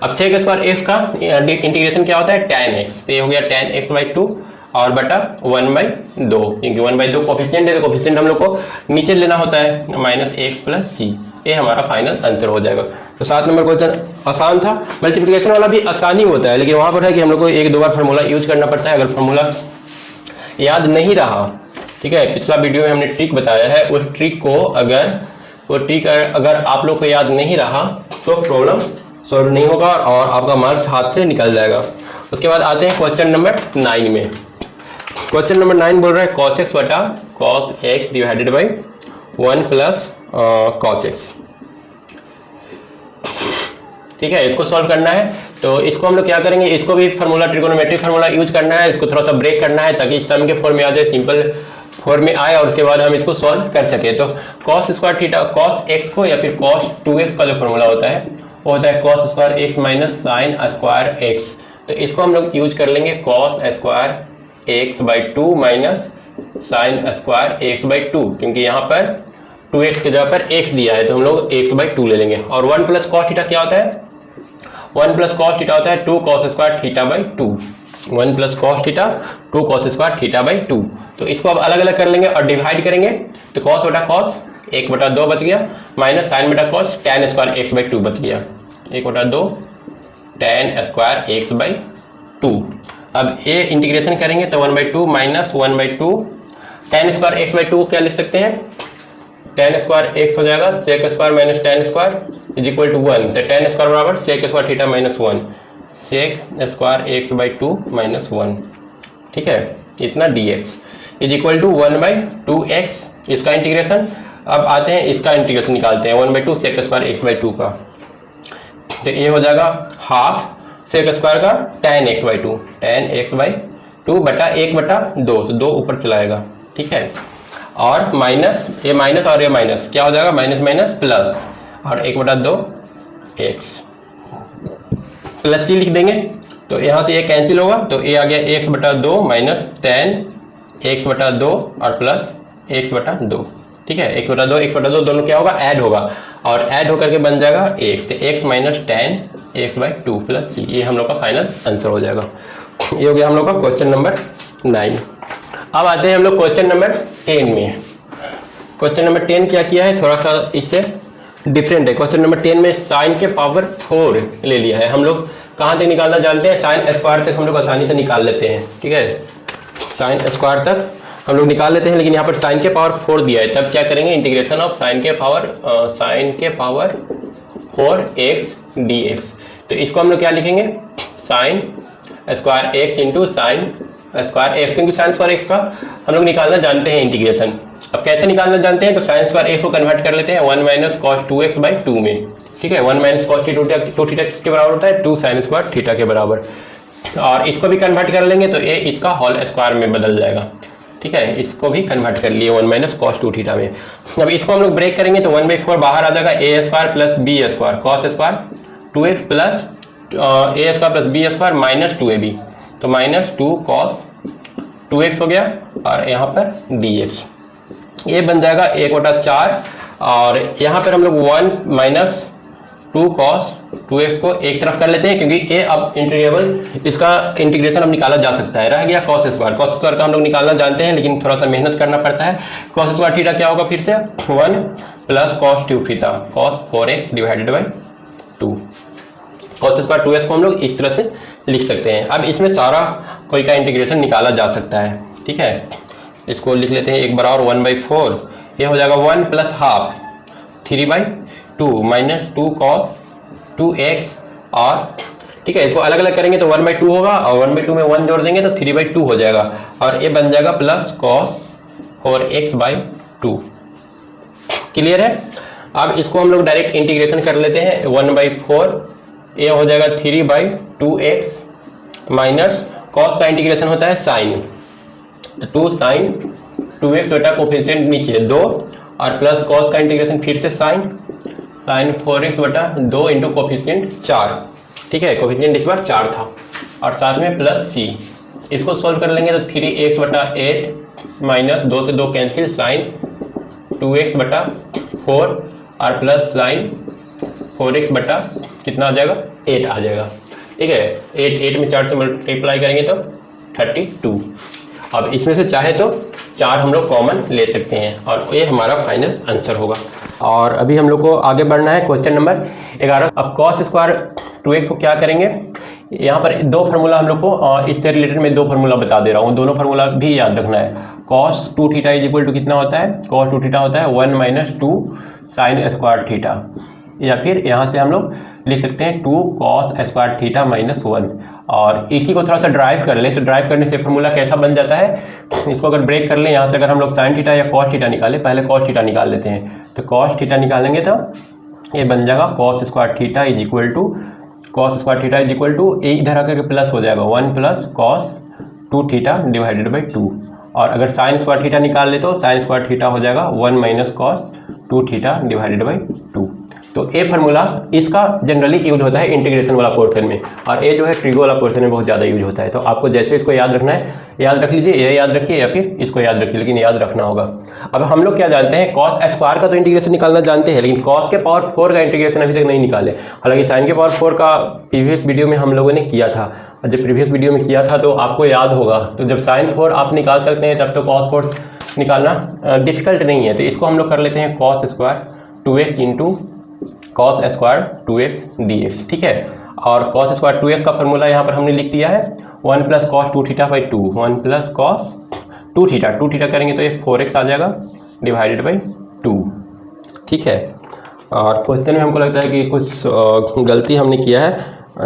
अब सेक स्क्वायर एक्स का इंटीग्रेशन क्या होता है, tan x। तो ये हो गया tan x बाई 2 और बटा 1/2, क्योंकि 1/2 कोफिशिएंट है, तो कोफिशिएंट हम लोग को नीचे लेना होता है, माइनस एक्स प्लस सी। ये हमारा फाइनल आंसर हो जाएगा। तो 7 नंबर क्वेश्चन आसान था। मल्टीप्लिकेशन वाला भी आसान ही होता है, लेकिन वहाँ पर है कि हम लोग को 1-2 बार फार्मूला यूज करना पड़ता है। अगर फार्मूला याद नहीं रहा, ठीक है, पिछला वीडियो में हमने ट्रिक बताया है, उस ट्रिक को अगर आप लोग को याद नहीं रहा तो प्रॉब्लम सॉल्व नहीं होगा और आपका मार्क्स हाथ से निकल जाएगा। उसके बाद आते हैं क्वेश्चन नंबर 9 में। क्वेश्चन नंबर 9 बोल रहा है cos x बटा cos x divided by 1 plus cos x। ठीक है, इसको सॉल्व करना है। तो इसको हम लोग क्या करेंगे, इसको भी फार्मूला ट्रिगोनोमेट्रिक फार्मूला यूज करना है। इसको थोड़ा सा ब्रेक करना है ताकि सम के फॉर्म में आ जाए, सिंपल फॉर्म में आए, और उसके बाद हम इसको सॉल्व कर सके। तो cos square theta cos x को या फिर cos 2x का जो फॉर्मूला होता है वो होता है cos square x minus sine square x। तो इसको हम लोग यूज कर लेंगे cos square x by 2 minus sine square x by 2, क्योंकि यहाँ पर 2x की जगह पर x दिया है तो हम लोग x बाई 2 ले लेंगे। और 1 प्लस कॉस थीटा क्या होता है, 1 प्लस कॉस थीटा होता है 2 cos square theta by 2। 1 plus cos theta 2 cos square theta by 2। तो इसको अब अलग अलग कर लेंगे और डिवाइड करेंगे, तो कॉस बटा कॉस 1/2 बच गया, माइनस साइन बटा cos tan square x by 2 बच गया, 1/2 tan स्क्वायर x बाई 2। अब ये इंटीग्रेशन करेंगे तो 1/2 minus 1/2 tan square x by 2 को क्या लिख सकते हैं, tan स्क्वायर x हो जाएगा sec square minus tan square is equal to 1, तो tan स्क्वायर बराबर sec square theta minus 1, sec square x by 2 minus 1, ठीक है, इतना dx is equal to 1/2x इसका इंटीग्रेशन। अब आते हैं इसका इंटीग्रेशन निकालते हैं 1/2 sec स्क्वायर x बाई 2 का, तो ये हो जाएगा हाफ sec स्क्वायर का tan x by 2, tan x by 2 बटा 1/2, तो 2 ऊपर चलाएगा, ठीक है, और माइनस ये माइनस और ये माइनस क्या हो जाएगा, माइनस माइनस प्लस, और 1/2 x प्लस सी लिख देंगे, तो यहाँ से ये कैंसिल होगा, तो ये आ गया x/2 माइनस tan x/2 और प्लस x/2, ठीक है, x/2 दोनों क्या होगा, ऐड होगा, और ऐड होकर के बन जाएगा x, तो x minus tan x by 2 plus सी, ये हम लोग का फाइनल आंसर हो जाएगा। ये हो गया हम लोग का क्वेश्चन नंबर 9। अब आते हैं हम लोग क्वेश्चन नंबर 10 में। क्वेश्चन नंबर 10 क्या किया है, थोड़ा सा इससे डिफरेंट है। क्वेश्चन नंबर 10 में साइन के पावर 4 ले लिया है। हम लोग कहाँ तक निकालना जानते हैं, साइन स्क्वायर तक हम लोग आसानी से निकाल लेते हैं, ठीक है, साइन स्क्वायर तक हम लोग निकाल लेते हैं, लेकिन यहाँ पर साइन के पावर 4 दिया है, तब क्या करेंगे, इंटीग्रेशन ऑफ साइन के पावर 4x dx। तो इसको हम लोग क्या लिखेंगे, sine square x into sine square x, क्योंकि साइन स्क्वायर x का हम लोग निकालना जानते हैं इंटीग्रेशन। अब कैसे निकालना जानते हैं, तो साइन स्क्वायर x को कन्वर्ट कर लेते हैं 1 माइनस कॉस 2x बाई 2 में, ठीक है, 1 माइनस कॉस 2 थीटा किसके बराबर होता है, 2 साइन स्क्वायर थीटा के बराबर, और इसको भी कन्वर्ट कर लेंगे तो ये इसका होल स्क्वायर में बदल जाएगा, ठीक है, इसको भी कन्वर्ट कर लिए 1 माइनस कॉस 2 थीटा में। अब इसको हम लोग ब्रेक करेंगे तो 1/4 बाहर आ जाएगा, a square plus b square cos square 2x plus a square plus b square minus 2ab, तो माइनस 2 कॉस 2x हो गया, और यहाँ पर dx ये बन जाएगा 1/4, और यहाँ पर हम लोग 1 माइनस 2 कॉस 2x को एक तरफ कर लेते हैं, क्योंकि ये अब इंटीग्रेबल इसका इंटीग्रेशन अब निकाला जा सकता है। रह गया कॉस स्क्वायर का हम लोग निकालना जानते हैं, लेकिन थोड़ा सा मेहनत करना पड़ता है। कॉस स्क्वायर थीटा क्या होगा, फिर से 1 plus cos 2 theta cos 4x divided by 2, cos square 2x को हम लोग इस तरह से लिख सकते हैं। अब इसमें सारा कोई का इंटीग्रेशन निकाला जा सकता है, ठीक है, इसको लिख लेते हैं एक बार और 1/4, ये हो जाएगा 1 plus half 3/2 minus 2 cos 2x, और ठीक है, इसको अलग अलग करेंगे तो 1/2 होगा, और 1/2 में 1 जोड़ देंगे तो 3/2 हो जाएगा, और ये बन जाएगा plus cos 4x by 2। Clear है। अब इसको हम लोग डायरेक्ट इंटीग्रेशन कर लेते हैं 1/4, ये हो जाएगा 3/2x माइनस कॉस का इंटीग्रेशन होता है साइन, 2 साइन 2x बेटा कोफिशिएंट नीचे 2, और प्लस कॉस का इंटीग्रेशन फिर से साइन 4x बटा 2 इंटू कोफिशिएंट 4, ठीक है, कोफिशिएंट इस बार 4 था, और साथ में प्लस c, इसको सोल्व कर लेंगे तो 3x बटा 8 माइनस 2 से 2 कैंसिल, साइन 2x बटा 4 और प्लस साइन 4x बटा कितना आ जाएगा, 8 आ जाएगा, ठीक है, 8 में 4 से मल्टीप्लाई करेंगे तो 32। अब इसमें से चाहे तो 4 हम लोग कॉमन ले सकते हैं, और ये हमारा फाइनल आंसर होगा। और अभी हम लोग को आगे बढ़ना है क्वेश्चन नंबर 11। अब कॉस स्क्वायर 2x को क्या करेंगे, यहाँ पर 2 फार्मूला हम लोग को इससे रिलेटेड मैं 2 फार्मूला बता दे रहा हूँ, दोनों फार्मूला भी याद रखना है। Cos 2 theta is equal to कितना होता है, कॉस 2 थीटा होता है 1 माइनस 2 साइन स्क्वायर थीटा, या फिर यहाँ से हम लोग लिख सकते हैं 2 कॉस स्क्वायर थीटा माइनस 1, और इसी को थोड़ा सा ड्राइव कर लें तो ड्राइव करने से फार्मूला कैसा बन जाता है, इसको अगर ब्रेक कर लें, यहाँ से अगर हम लोग साइन थीटा या कॉस थीटा निकालें, पहले कॉस थीटा निकाल लेते हैं, तो कॉस थीटा निकालेंगे तो ये बन जाएगा cos square theta is equal to a इधर आकर के प्लस हो जाएगा 1 plus cos 2 theta divided by 2, और अगर साइन स्क्वायर थीटा निकाल ले तो साइन स्क्वायर थीटा हो जाएगा 1 minus cos 2 theta divided by 2। तो ये फार्मूला इसका जनरली यूज होता है इंटीग्रेशन वाला पोर्शन में, और ये जो है ट्रिगो वाला पोर्शन में बहुत ज़्यादा यूज होता है। तो आपको जैसे इसको याद रखना है याद रख लीजिए, ये याद रखिए या फिर इसको याद रखिए, लेकिन याद रखना होगा। अब हम लोग क्या जानते हैं, कॉस स्क्वायर का तो इंटीग्रेशन निकालना जानते हैं, लेकिन कॉस के पावर 4 का इंटीग्रेशन अभी तक नहीं निकाले। हालांकि साइन के पावर 4 का प्रीवियस वीडियो में हम लोगों ने किया था, और जब प्रीवियस वीडियो में किया था तो आपको याद होगा, तो जब साइन 4 आप निकाल सकते हैं तब तो कॉस 4 निकालना डिफ़िकल्ट नहीं है। तो इसको हम लोग कर लेते हैं cos square 2x into cos square 2x dx, ठीक है। और कॉस स्क्वायर 2x का फॉर्मूला यहाँ पर हमने लिख दिया है 1 plus cos 2 theta by 2, 1 plus cos 2 theta करेंगे तो ये 4x आ जाएगा डिवाइडेड बाई 2, ठीक है। और क्वेश्चन में हमको लगता है कि कुछ गलती हमने किया है,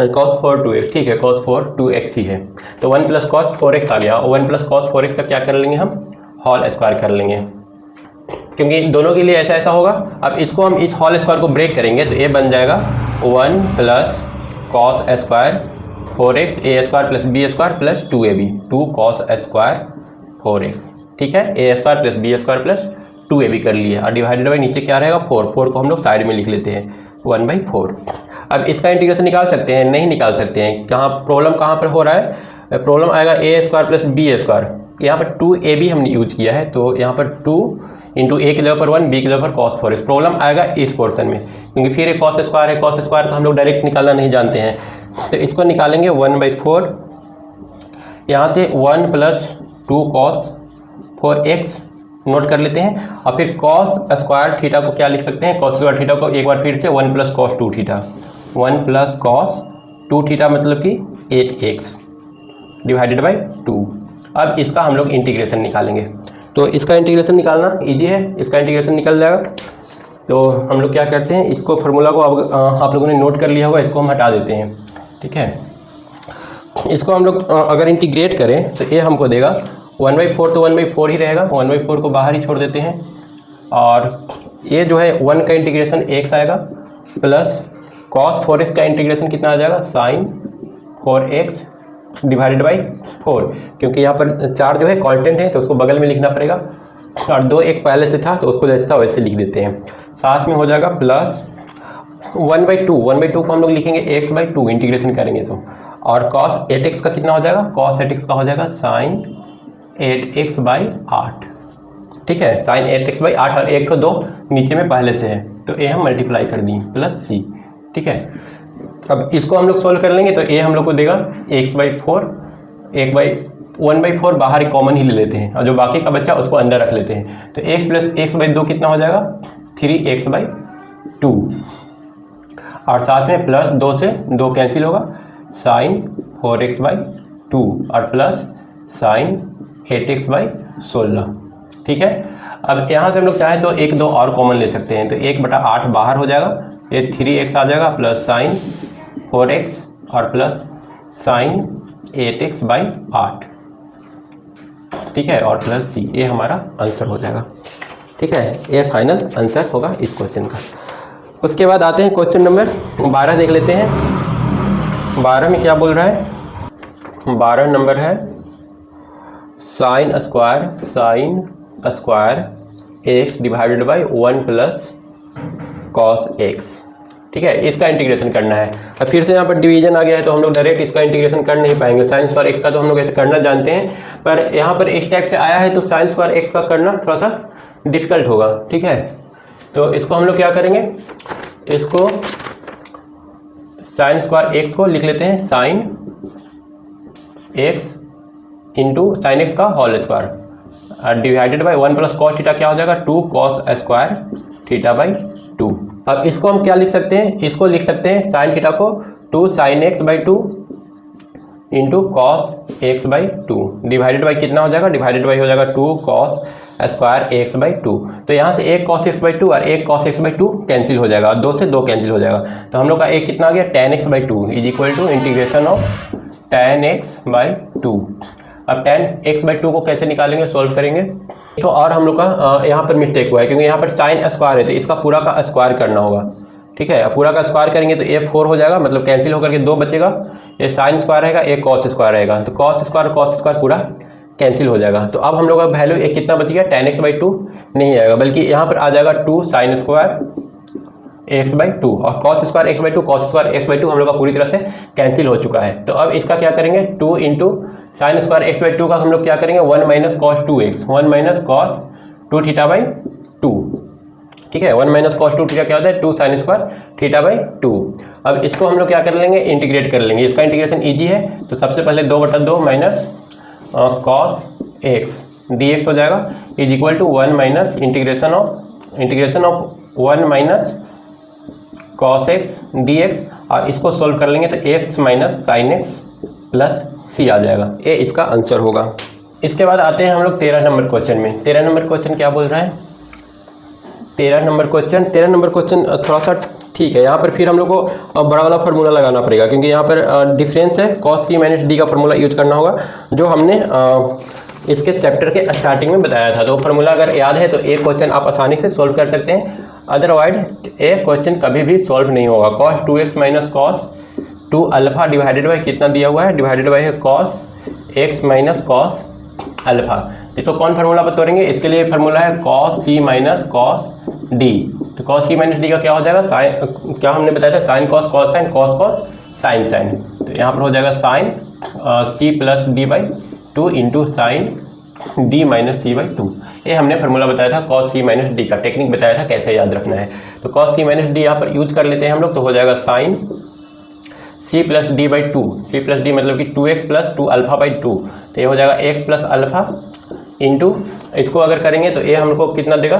cos 4 2x, ठीक है, cos 4 2x ही है, तो 1 प्लस कॉस 4x आ गया। 1 प्लस कॉस 4x का क्या कर लेंगे हम, होल स्क्वायर कर लेंगे, क्योंकि दोनों के लिए ऐसा ऐसा होगा। अब इसको हम इस होल स्क्वायर को ब्रेक करेंगे तो ये बन जाएगा 1 plus cos square 4x a square plus b square plus 2ab, 2 cos square 4x, ठीक है, a square plus b square plus 2ab कर लिया। और डिवाइडेड बाई नीचे क्या रहेगा 4 को हम लोग साइड में लिख लेते हैं 1/4। अब इसका इंटीग्रेशन निकाल सकते हैं, नहीं निकाल सकते हैं। प्रॉब्लम कहाँ पर हो रहा है, प्रॉब्लम आएगा a square plus b square, यहाँ पर 2ab हमने यूज किया है, तो यहाँ पर 2 इंटू a की जगह पर 1, b की जगह पर cos 4x। प्रॉब्लम आएगा इस पोर्शन में, क्योंकि फिर एक cos स्क्वायर है, cos स्क्वायर का हम लोग डायरेक्ट निकालना नहीं जानते हैं, तो इसको निकालेंगे 1/4, यहाँ से 1 प्लस 2 cos 4x नोट कर लेते हैं। और फिर cos स्क्वायर थीटा को क्या लिख सकते हैं, cos स्क्वायर थीटा को एक बार फिर से 1 plus cos 2 theta, 1 plus cos 2 theta मतलब कि 8x डिवाइडेड बाई 2। अब इसका हम लोग इंटीग्रेशन निकालेंगे, तो इसका इंटीग्रेशन निकालना इजी है, इसका इंटीग्रेशन निकल जाएगा। तो हम लोग क्या करते हैं, इसको फार्मूला को आप लोगों ने नोट कर लिया होगा, इसको हम हटा देते हैं, ठीक है। इसको हम लोग अगर इंटीग्रेट करें तो ये हमको देगा 1/4, तो 1/4 ही रहेगा, 1/4 को बाहर ही छोड़ देते हैं। और ये जो है 1 का इंटीग्रेशन x आएगा प्लस cos 4x का इंटीग्रेशन कितना आ जाएगा, sin 4x डिवाइडेड बाई 4, क्योंकि यहाँ पर 4 जो है कांस्टेंट है तो उसको बगल में लिखना पड़ेगा, और 2 एक पहले से था तो उसको जैसा था वैसे लिख देते हैं। साथ में हो जाएगा प्लस 1/2 को हम लोग लिखेंगे x/2 इंटीग्रेशन करेंगे तो, और cos 8x का कितना हो जाएगा, cos 8x का हो जाएगा sin 8x/8, ठीक है, sin 8x/8, और एक तो 2 नीचे में पहले से है तो ये हम मल्टीप्लाई कर दिए प्लस c, ठीक है। अब इसको हम लोग सोल्व कर लेंगे तो ये हम लोग को देगा x/4, 1/4 बाहर कॉमन ही ले लेते हैं, और जो बाकी का बच्चा उसको अंदर रख लेते हैं, तो x प्लस x/2 कितना हो जाएगा 3x/2, और साथ में प्लस 2 से 2 कैंसिल होगा, sin 4x/2 और प्लस sin 8x/16, ठीक है। अब यहाँ से हम लोग चाहें तो 1 2 और कॉमन ले सकते हैं, तो 1/8 बाहर हो जाएगा, ये 3x आ जाएगा प्लस sin 4x और प्लस sin 8x/8, ठीक है, और प्लस c, ये हमारा आंसर हो जाएगा, ठीक है। ये फाइनल आंसर होगा इस क्वेश्चन का। उसके बाद आते हैं क्वेश्चन नंबर 12 देख लेते हैं। 12 में क्या बोल रहा है, 12 नंबर है sine square x divided by 1 plus cos x, ठीक है, इसका इंटीग्रेशन करना है। अब फिर से यहाँ पर डिवीजन आ गया है तो हम लोग डायरेक्ट इसका इंटीग्रेशन कर नहीं पाएंगे। साइन स्क्वायर x का तो हम लोग ऐसे करना जानते हैं, पर यहाँ पर इस टाइप से आया है तो साइन स्क्वायर x का करना थोड़ा सा डिफिकल्ट होगा, ठीक है। तो इसको हम लोग क्या करेंगे, इसको साइन स्क्वायर x को लिख लेते हैं sine x into sine x का whole square divided by 1 plus cos theta क्या हो जाएगा 2 कॉस स्क्वायर थीटा बाई 2। अब इसको हम क्या लिख सकते हैं, इसको लिख सकते हैं साइन थीटा को 2 sine x by 2 into cos x by 2 divided by कितना हो जाएगा, डिवाइडेड बाई हो जाएगा 2 कॉस स्क्वायर एक्स बाई 2। तो यहाँ से एक कॉस एक्स बाई 2 और एक कॉस एक्स बाई 2 कैंसिल हो जाएगा, और 2 से 2 कैंसिल हो जाएगा। तो हम लोग का एक कितना आ गया tan x by 2 is equal to integration of tan x by 2। अब tan x बाई 2 को कैसे निकालेंगे, सॉल्व करेंगे। तो और हम लोग का यहाँ पर मिस्टेक हुआ है, क्योंकि यहाँ पर साइन स्क्वायर है तो इसका पूरा का स्क्वायर करना होगा, ठीक है। पूरा का स्क्वायर करेंगे तो ये 4 हो जाएगा, मतलब कैंसिल होकर के 2 बचेगा, ये साइन स्क्वायर रहेगा, एक कॉस स्क्वायर रहेगा, तो कॉस स्क्वायर पूरा कैंसिल हो जाएगा। तो अब हम लोग का वैल्यू एक कितना बच गया, tan x बाई 2 नहीं आएगा, बल्कि यहाँ पर आ जाएगा 2 साइन स्क्वायर एक्स बाई 2, और cos square x by 2 cos square x by 2 हम लोग का पूरी तरह से कैंसिल हो चुका है। तो अब इसका क्या करेंगे, 2 into sign square x by 2 का हम लोग क्या करेंगे 1 minus cos 2x, 1 minus cos 2 theta by 2, ठीक है। 1 माइनस कॉस 2 थीटा क्या होता है 2 साइन स्क्वायर थीटा बाई 2, अब इसको हम लोग क्या कर लेंगे, इंटीग्रेट कर लेंगे। इसका इंटीग्रेशन ईजी है, तो सबसे पहले 2/2 minus cos x d x हो जाएगा is equal to 1 minus integration of 1 minus cos x d x, और इसको सोल्व कर लेंगे तो x minus sine x plus c आ जाएगा। ये इसका आंसर होगा। इसके बाद आते हैं हम लोग 13 नंबर क्वेश्चन में। 13 नंबर क्वेश्चन क्या बोल रहा है, 13 नंबर क्वेश्चन थोड़ा सा ठीक है। यहाँ पर फिर हम लोग को बड़ा वाला फार्मूला लगाना पड़ेगा, क्योंकि यहाँ पर डिफरेंस है, कॉस सी माइनस डी का फार्मूला यूज करना होगा, जो हमने इसके चैप्टर के स्टार्टिंग में बताया था। तो फार्मूला अगर याद है तो एक क्वेश्चन आप आसानी से सोल्व कर सकते हैं, अदरवाइज एक क्वेश्चन कभी भी सॉल्व नहीं होगा। Cos 2x minus cos 2 alpha divided by कितना दिया हुआ है, डिवाइडेड बाई है cos x minus cos alpha. इसको कौन फार्मूला पर तोड़ेंगे, इसके लिए फार्मूला है cos C minus cos D. तो कॉस सी माइनस डी का क्या हो जाएगा, साइन, क्या हमने बताया था, sine cos cos sine cos cos sine sine. तो यहाँ पर हो जाएगा sine C plus D by 2 into sine D minus C by 2। ये हमने फार्मूला बताया था कॉस सी माइनस डी का, टेक्निक बताया था कैसे याद रखना है। तो कॉस सी माइनस डी यहाँ पर यूज कर लेते हैं हम लोग, तो हो जाएगा sine C plus D by 2, C plus D मतलब कि 2x प्लस 2 अल्फा बाई 2, तो ये हो जाएगा x प्लस अल्फा इंटू, इसको अगर करेंगे तो ये हमको कितना देगा,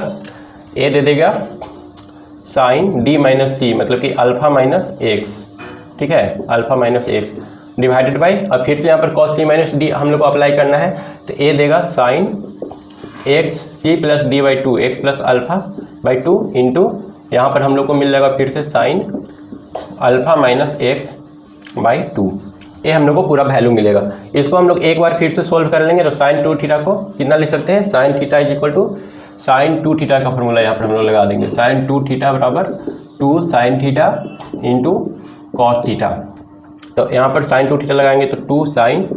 ये दे देगा साइन डी माइनस सी मतलब कि अल्फा माइनस एक्स, ठीक है, alpha minus x divided by, और फिर से यहाँ पर कॉस सी माइनस डी हम लोग को अप्लाई करना है, तो ये देगा sine X C plus D by 2 X plus alpha by 2 into, यहाँ पर हम लोग को मिल जाएगा फिर से sine alpha minus X by 2। ये हम लोग को पूरा वैल्यू मिलेगा। इसको हम लोग एक बार फिर से सोल्व कर लेंगे, तो साइन 2 थीटा को कितना लिख सकते हैं, sine theta is equal to sine 2 theta का फॉर्मूला यहाँ पर हम लोग लगा देंगे, साइन 2 थीटा बराबर 2 sine theta into cos theta. तो यहाँ पर साइन 2 थीटा लगाएंगे तो 2 sine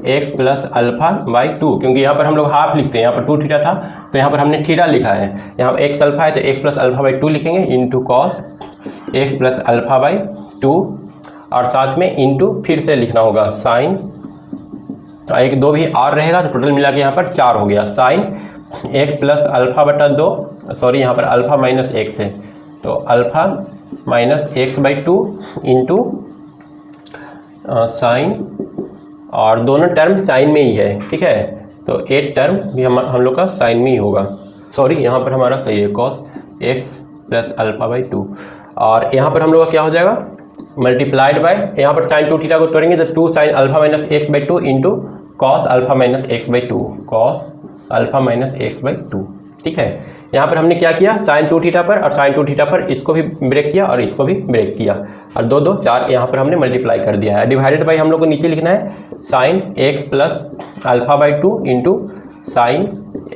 x plus alpha by 2, क्योंकि यहाँ पर हम लोग हाफ लिखते हैं, यहाँ पर 2 थीटा था तो यहाँ पर हमने थीटा लिखा है, यहाँ पर एक्स अल्फा है तो एक्स प्लस अल्फा बाई 2 लिखेंगे into cos x plus alpha by 2, और साथ में इंटू फिर से लिखना होगा साइन, एक 2 भी और रहेगा तो टोटल मिला के यहाँ पर 4 हो गया, साइन एक्स प्लस अल्फा बटा 2, सॉरी यहाँ पर अल्फा माइनस एक्स है, तो alpha minus X by 2 into sign, और दोनों टर्म साइन में ही है, ठीक है, तो एक टर्म भी हम लोग का साइन में ही होगा, सॉरी यहाँ पर हमारा सही है cos x plus alpha by 2, और यहाँ पर हम लोग का क्या हो जाएगा मल्टीप्लाइड बाय, यहाँ पर साइन 2 थीटा को तोड़ेंगे तो 2 sign alpha minus X by 2 into cos alpha minus X by 2, cos alpha minus X by 2, ठीक है। यहाँ पर हमने क्या किया, साइन 2 थीटा पर और साइन 2 थीटा पर इसको भी ब्रेक किया और इसको भी ब्रेक किया, और 2 2 4 यहाँ पर हमने मल्टीप्लाई कर दिया है। डिवाइडेड बाई हम लोग को नीचे लिखना है sine x plus alpha by 2 into sign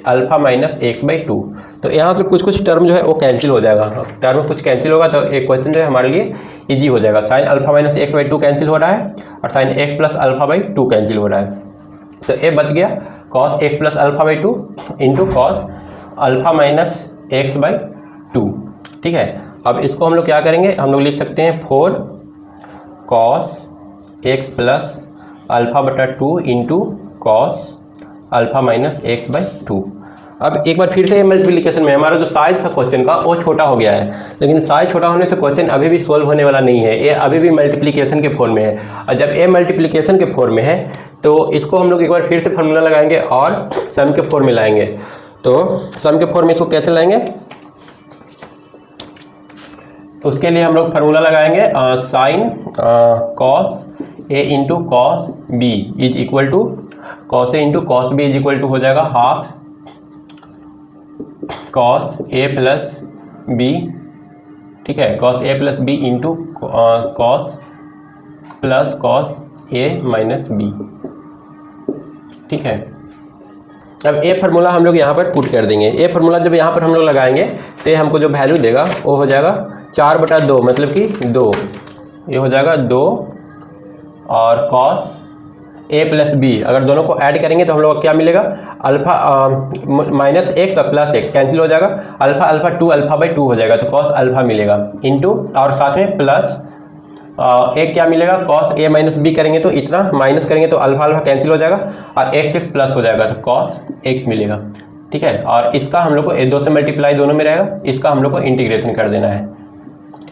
alpha minus X by 2। तो यहाँ से कुछ टर्म जो है वो कैंसिल हो जाएगा, टर्म कुछ कैंसिल होगा तो एक क्वेश्चन जो है हमारे लिए इजी हो जाएगा। Sign alpha minus X by 2 cancel हो रहा है और sine x plus alpha by 2 cancel हो रहा है, तो ये बच गया cos x plus alpha by 2 into cos alpha minus X by 2, ठीक है। अब इसको हम लोग क्या करेंगे, हम लोग लिख सकते हैं 4 कॉस एक्स प्लस अल्फा बटा 2 into cos alpha minus X by 2। अब एक बार फिर से मल्टीप्लिकेशन में हमारा जो साइज था क्वेश्चन का वो छोटा हो गया है, लेकिन साइज छोटा होने से क्वेश्चन अभी भी सोल्व होने वाला नहीं है, ये अभी भी मल्टीप्लिकेशन के फॉर्म में है, और जब ये मल्टीप्लिकेशन के फॉर्म में है तो इसको हम लोग एक बार फिर से फार्मूला लगाएंगे और सम के फॉर्म में लाएंगे। तो सम के फॉर्म में इसको कैसे लाएंगे, उसके लिए हम लोग फार्मूला लगाएंगे sine cos a into cos b is equal to cos a into cos b is equal to हो जाएगा half cos a plus b, ठीक है, cos a plus b into cos plus cos a minus B, ठीक है। अब ए formula हम लोग यहाँ पर पुट कर देंगे, ए फार्मूला जब यहाँ पर हम लोग लगाएंगे तो हमको जो वैल्यू देगा वो हो जाएगा 4/2 मतलब कि 2, ये हो जाएगा 2, और कॉस ए प्लस बी अगर दोनों को ऐड करेंगे तो हम लोग को क्या मिलेगा, अल्फा माइनस एक्स और प्लस एक्स कैंसिल हो जाएगा, अल्फा अल्फा 2 अल्फा बाई 2 हो जाएगा, तो कॉस अल्फा मिलेगा इंटू, और साथ में प्लस एक क्या मिलेगा, कॉस ए माइनस बी करेंगे तो इतना, माइनस करेंगे तो अल्फा अल्फा कैंसिल हो जाएगा और एक्स एक्स प्लस हो जाएगा, तो कॉस एक्स मिलेगा, ठीक है। और इसका हम लोग को 2 से मल्टीप्लाई दोनों में रहेगा, इसका हम लोग को इंटीग्रेशन कर देना है,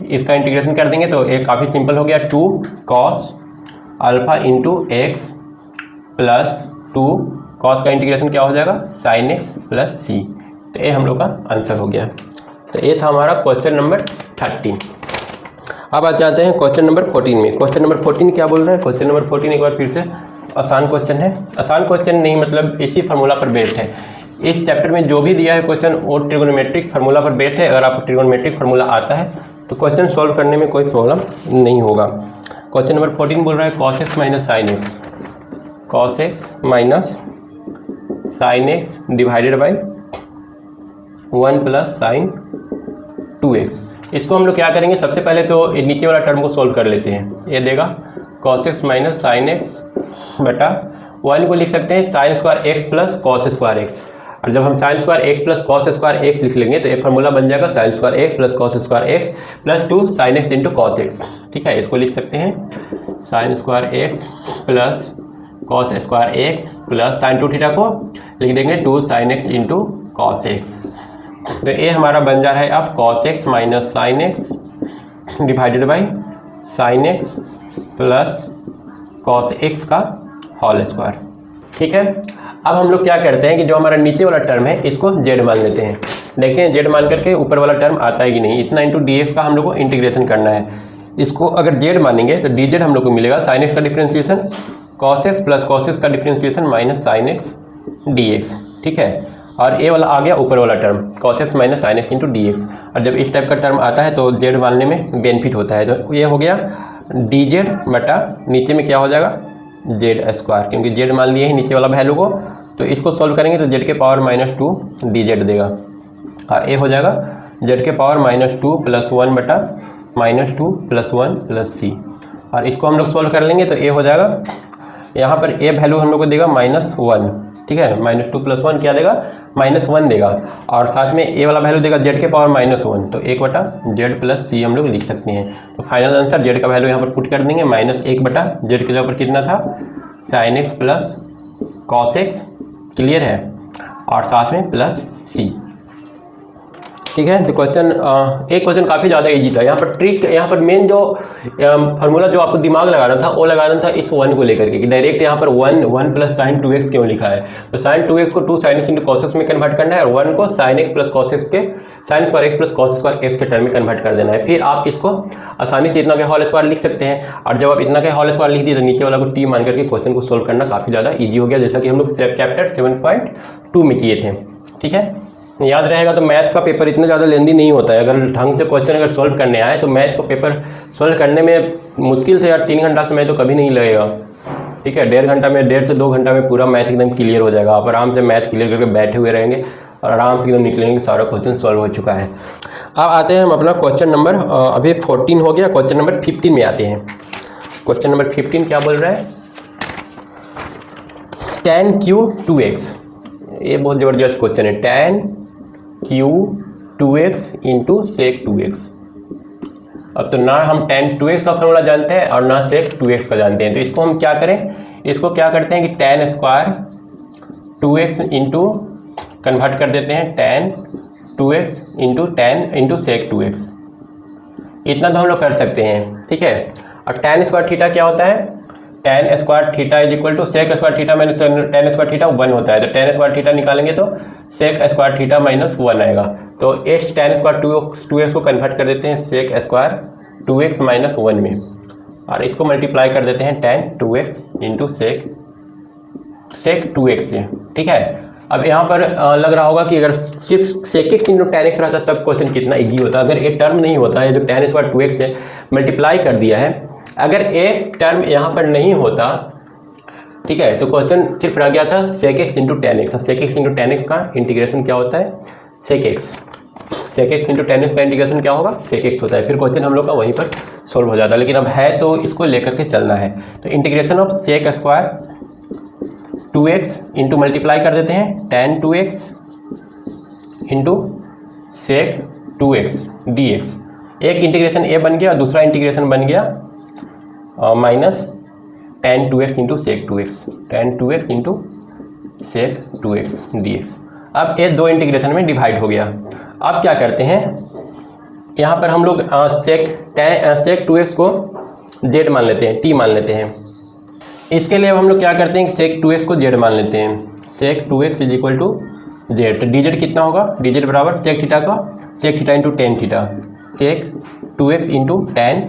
इसका इंटीग्रेशन कर देंगे तो ये काफ़ी सिंपल हो गया, 2 cos alpha into x plus 2 cos का इंटीग्रेशन क्या हो जाएगा sin x प्लस सी। तो ये हम लोग का आंसर हो गया। तो ये था हमारा क्वेश्चन नंबर 13। अब आ जाते हैं क्वेश्चन नंबर 14 में। क्वेश्चन नंबर 14 क्या बोल रहा है? क्वेश्चन नंबर 14 एक बार फिर से आसान क्वेश्चन है। आसान क्वेश्चन नहीं मतलब इसी फार्मूला पर बेस्ड है। इस चैप्टर में जो भी दिया है क्वेश्चन वो ट्रिगोनोमेट्रिक फार्मूला पर बेस्ड है। अगर आपको ट्रिगोनोमेट्रिक फार्मूला आता है तो क्वेश्चन सॉल्व करने में कोई प्रॉब्लम नहीं होगा। क्वेश्चन नंबर 14 बोल रहा है cos x minus sine x, cos x minus sine x divided by 1 plus sine 2x। इसको हम लोग क्या करेंगे, सबसे पहले तो नीचे वाला टर्म को सॉल्व कर लेते हैं। ये देगा cos x minus sine x बटा 1 को लिख सकते हैं sign square x plus cos square x. और जब हम sign square x plus cos square x लिख लेंगे तो ये फार्मूला बन जाएगा sine square x plus cos square x plus 2 sine x into cos x. ठीक है, इसको लिख सकते हैं sign square x plus cos square x plus sign 2 theta को लिख देंगे 2 sine x into cos x. तो ये हमारा बन जा रहा है अब cos x minus sine x divided by sine x plus cos x का होल स्क्वायर। ठीक है, अब हम लोग क्या करते हैं कि जो हमारा नीचे वाला टर्म है इसको z मान लेते हैं। देखते हैं z मान करके ऊपर वाला टर्म आता है कि नहीं। इतना इंटू dx का हम लोग को इंटीग्रेशन करना है। इसको अगर z मानेंगे तो dz हम लोग को मिलेगा साइन एक्स का differentiation cos x plus cos x का differentiation minus sine x dx। ठीक है, और ये वाला आ गया ऊपर वाला term cos x minus sine x into D x. और जब इस टाइप का टर्म आता है तो z मानने में बेनिफिट होता है। तो ये हो गया डी बटा नीचे में क्या हो जाएगा जेड स्क्वायर, क्योंकि z मान लिए ही नीचे वाला वैल्यू को। तो इसको सॉल्व करेंगे तो z के पावर माइनस 2 डी देगा। और ये हो जाएगा z के पावर माइनस 2 प्लस 1 बटा माइनस 2 प्लस 1 प्लस सी। और इसको हम लोग सॉल्व कर लेंगे तो ये हो जाएगा, यहाँ पर ए वैल्यू हम लोग को देगा माइनस 1। ठीक है, माइनस 2 प्लस 1 क्या देगा माइनस 1 देगा। और साथ में ए वाला वैल्यू देगा z के पावर माइनस 1, तो 1 बटा जेड प्लस सी हम लोग लिख सकते हैं। तो फाइनल आंसर z का वैल्यू यहाँ पर पुट कर देंगे माइनस 1 बटा जेड के ऊपर कितना था sine x plus cos x, clear है, और साथ में प्लस सी। ठीक है, तो क्वेश्चन एक क्वेश्चन काफ़ी ज़्यादा इजी था। यहाँ पर ट्रिक, यहाँ पर मेन जो फार्मूला जो आपको दिमाग लगाना था वो लगाना था इस 1 को लेकर के कि डायरेक्ट यहाँ पर 1 प्लस साइन 2x क्यों लिखा है। तो साइन 2x को 2 sine x into cos x में कन्वर्ट करना है और 1 को sine x plus cos x के sine square x plus cos square x के टर्म में कन्वर्ट कर देना है। फिर आप इसको आसानी से इतना के होल स्क्वायर लिख सकते हैं। और जब आप इतना के होल स्क्वायर लिख दिए तो नीचे वाला को t मान करके क्वेश्चन को सोल्व करना काफ़ी ज़्यादा ईजी हो गया, जैसा कि हम लोग चैप्टर 7.2 में किए थे। ठीक है, याद रहेगा। तो मैथ का पेपर इतना ज़्यादा लेंदी नहीं होता है। अगर ढंग से क्वेश्चन अगर सॉल्व करने आए तो मैथ को पेपर सॉल्व करने में मुश्किल से यार 3 घंटा समय तो कभी नहीं लगेगा। ठीक है, 1.5 घंटा में 1.5 से 2 घंटा में पूरा मैथ एकदम क्लियर हो जाएगा। आप आराम से मैथ क्लियर करके बैठे हुए रहेंगे और आराम से एकदम निकलेंगे, सारा क्वेश्चन सॉल्व हो चुका है। अब आते हैं हम अपना क्वेश्चन नंबर, अभी 14 हो गया, क्वेश्चन नंबर 15 में आते हैं। क्वेश्चन नंबर 15 क्या बोल रहा है, tan क्यू 2x। ये बहुत ज़बरदस्त क्वेश्चन है। tan Q 2x into sec 2x। अब तो ना हम tan 2x का फॉर्मूला जानते हैं और ना सेक 2x का जानते हैं। तो इसको हम क्या करें, इसको क्या करते हैं कि tan square 2x into convert कर देते हैं tan 2x into tan into sec 2x। इतना तो हम लोग कर सकते हैं। ठीक है, और tan स्क्वायर थीटा क्या होता है, tan square theta is equal to sec square theta minus tan square theta 1 होता है। तो tan स्क्वायर थीटा निकालेंगे तो सेक स्क्वायर थीटा माइनस 1 आएगा। तो h tan स्क्वायर 2x को कन्वर्ट कर देते हैं सेक स्क्वायर 2x माइनस 1 में, और इसको मल्टीप्लाई कर देते हैं tan 2x into sec 2x से। ठीक है, अब यहाँ पर लग रहा होगा कि अगर सिर्फ sec X into tan x रहता तब क्वेश्चन कितना इजी होता। अगर एक टर्म नहीं होता है जो tan स्क्वायर 2x से मल्टीप्लाई कर दिया है, अगर एक टर्म यहाँ पर नहीं होता, ठीक है, तो क्वेश्चन सिर्फ रह गया था sec X into tan x। Sec X into tan x का इंटीग्रेशन क्या होता है, sec X into tan x का इंटीग्रेशन क्या होगा, सेक एक्स होता है। फिर क्वेश्चन हम लोग का वहीं पर सोल्व हो जाता है। लेकिन अब है तो इसको लेकर के चलना है। तो integration of sec square 2x into multiply कर देते हैं tan 2x into sec 2x dx। एक इंटीग्रेशन ए बन गया और दूसरा इंटीग्रेशन बन गया minus tan 2x into sec 2x, tan 2x into sec 2x dx। अब ये दो इंटीग्रेशन में डिवाइड हो गया। अब क्या करते हैं, यहाँ पर हम लोग sec 2x को z मान लेते हैं, t मान लेते हैं। इसके लिए अब हम लोग क्या करते हैं कि sec 2x को z मान लेते हैं। sec 2x is equal to z। तो dz कितना होगा, dz बराबर sec थीटा का sec थीटा इंटू टेन थीटा, sec 2x into tan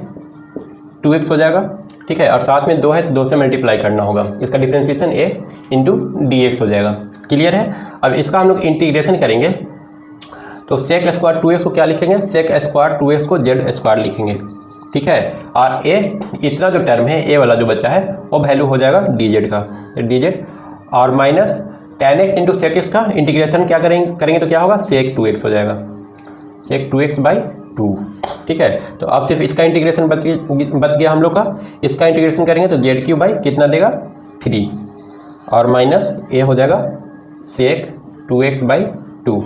2x हो जाएगा, ठीक है। और साथ में 2 है तो 2 से मल्टीप्लाई करना होगा, इसका डिफ्रेंसिएशन a इंटू dx हो जाएगा। क्लियर है। अब इसका हम लोग इंटीग्रेशन करेंगे तो sec स्क्वायर 2x को क्या लिखेंगे, sec स्क्वायर 2x को z स्क्वायर लिखेंगे, ठीक है। और a इतना जो टर्म है, a वाला जो बचा है वो वैल्यू हो जाएगा dz का, dz और minus tan x into sec x का इंटीग्रेशन क्या करेंगे तो क्या होगा, sec 2x हो जाएगा, sec 2x बाई 2, ठीक है। तो अब सिर्फ इसका इंटीग्रेशन बच गया हम लोग का। इसका इंटीग्रेशन करेंगे तो जेड क्यू बाई कितना देगा 3 और माइनस ए हो जाएगा sec 2x बाई 2।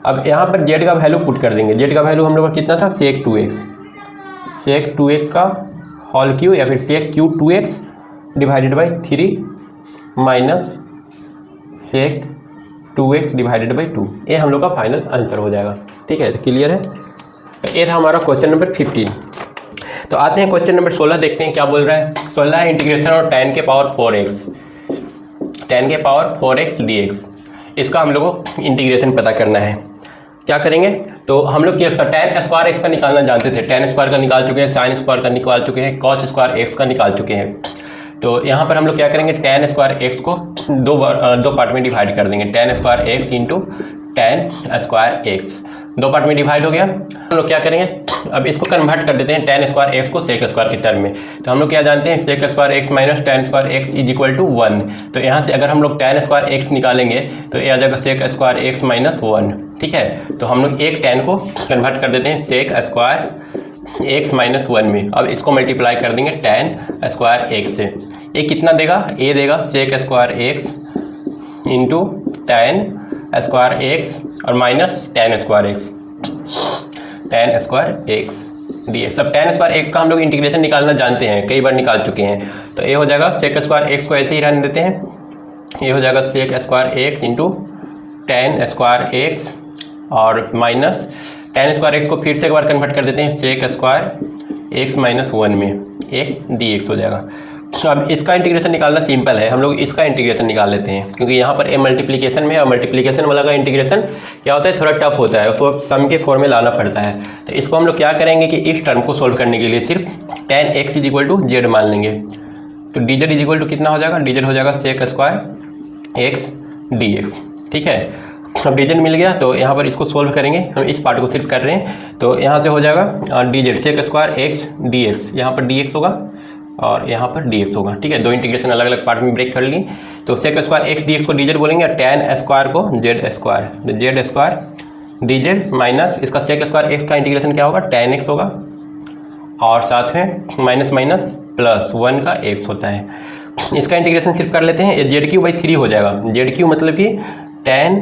अब यहाँ पर जेड का वैल्यू पुट कर देंगे। जेड का वैल्यू हम लोग का कितना था, sec 2x का होल क्यू या फिर sec Q 2x divided by 3 minus sec 2x divided by 2। ये हम लोग का फाइनल आंसर हो जाएगा, ठीक है। तो क्लियर है। ये था हमारा क्वेश्चन नंबर 15। तो आते हैं क्वेश्चन नंबर 16, देखते हैं क्या बोल रहा है। 16 है इंटीग्रेशन और tan के पावर 4x dx। इसका हम लोगों को इंटीग्रेशन पता करना है। क्या करेंगे तो हम लोग इसका tan स्क्वायर x का निकालना जानते थे, tan स्क्वायर का निकाल चुके हैं, sin स्क्वायर का निकाल चुके हैं, cos स्क्वायर x का निकाल चुके हैं। तो यहाँ पर हम लोग क्या करेंगे, tan स्क्वायर x को दो पार्ट में डिवाइड कर देंगे, tan square x into tan square x, 2 part में डिवाइड हो गया। हम लोग क्या करेंगे, अब इसको कन्वर्ट कर देते हैं tan स्क्वायर x को sec स्क्वायर के टर्म में। तो हम लोग क्या जानते हैं, sec square x minus tan square x is equal to 1। तो यहाँ से अगर हम लोग tan स्क्वायर x निकालेंगे तो ये आ जाएगा sec स्क्वायर x माइनस 1, ठीक है। तो हम लोग एक tan को कन्वर्ट कर देते हैं sec स्क्वायर x माइनस 1 में। अब इसको मल्टीप्लाई कर देंगे tan स्क्वायर x से। ये कितना देगा, ये देगा sec square x into tan square x और minus tan square x dx। अब tan स्क्वायर x का हम लोग इंटीग्रेशन निकालना जानते हैं, कई बार निकाल चुके हैं। तो ये हो जाएगा sec स्क्वायर x को ऐसे ही रहने देते हैं, ये हो जाएगा sec square x into tan square x और माइनस tan स्क्वायर x को फिर से एक बार कन्वर्ट कर देते हैं sec स्क्वायर x माइनस 1 में, एक dx हो जाएगा। तो अब इसका इंटीग्रेशन निकालना सिंपल है, हम लोग इसका इंटीग्रेशन निकाल लेते हैं, क्योंकि यहाँ पर ए मल्टीप्लिकेशन में है और मल्टीप्लिकेशन वाला का इंटीग्रेशन क्या होता है, थोड़ा टफ होता है, उसको सम के फॉर्म में लाना पड़ता है। तो इसको हम लोग क्या करेंगे कि इस टर्म को सोल्व करने के लिए सिर्फ tan x is equal to Z मान लेंगे। तो dz इज इक्वल टू कितना हो जाएगा, dz हो जाएगा sec स्क्वायर x dx, ठीक है। अब dz मिल गया तो यहाँ पर इसको सोल्व करेंगे, हम इस पार्ट को सिर्फ कर रहे हैं। तो यहाँ से हो जाएगा dz sec square x dx, यहाँ पर dx होगा और यहाँ पर dx होगा, ठीक है। दो इंटीग्रेशन अलग अलग पार्ट में ब्रेक कर लिए। तो sec स्क्वायर x dx को dz बोलेंगे और tan स्क्वायर को z स्क्वायर, तो z स्क्वायर dz माइनस इसका sec स्क्वायर x का इंटीग्रेशन क्या होगा, tan x होगा और साथ में माइनस माइनस प्लस 1 का x होता है। इसका इंटीग्रेशन सिर्फ कर लेते हैं, ये जेड क्यू बाई 3 हो जाएगा। जेड क्यू मतलब कि tan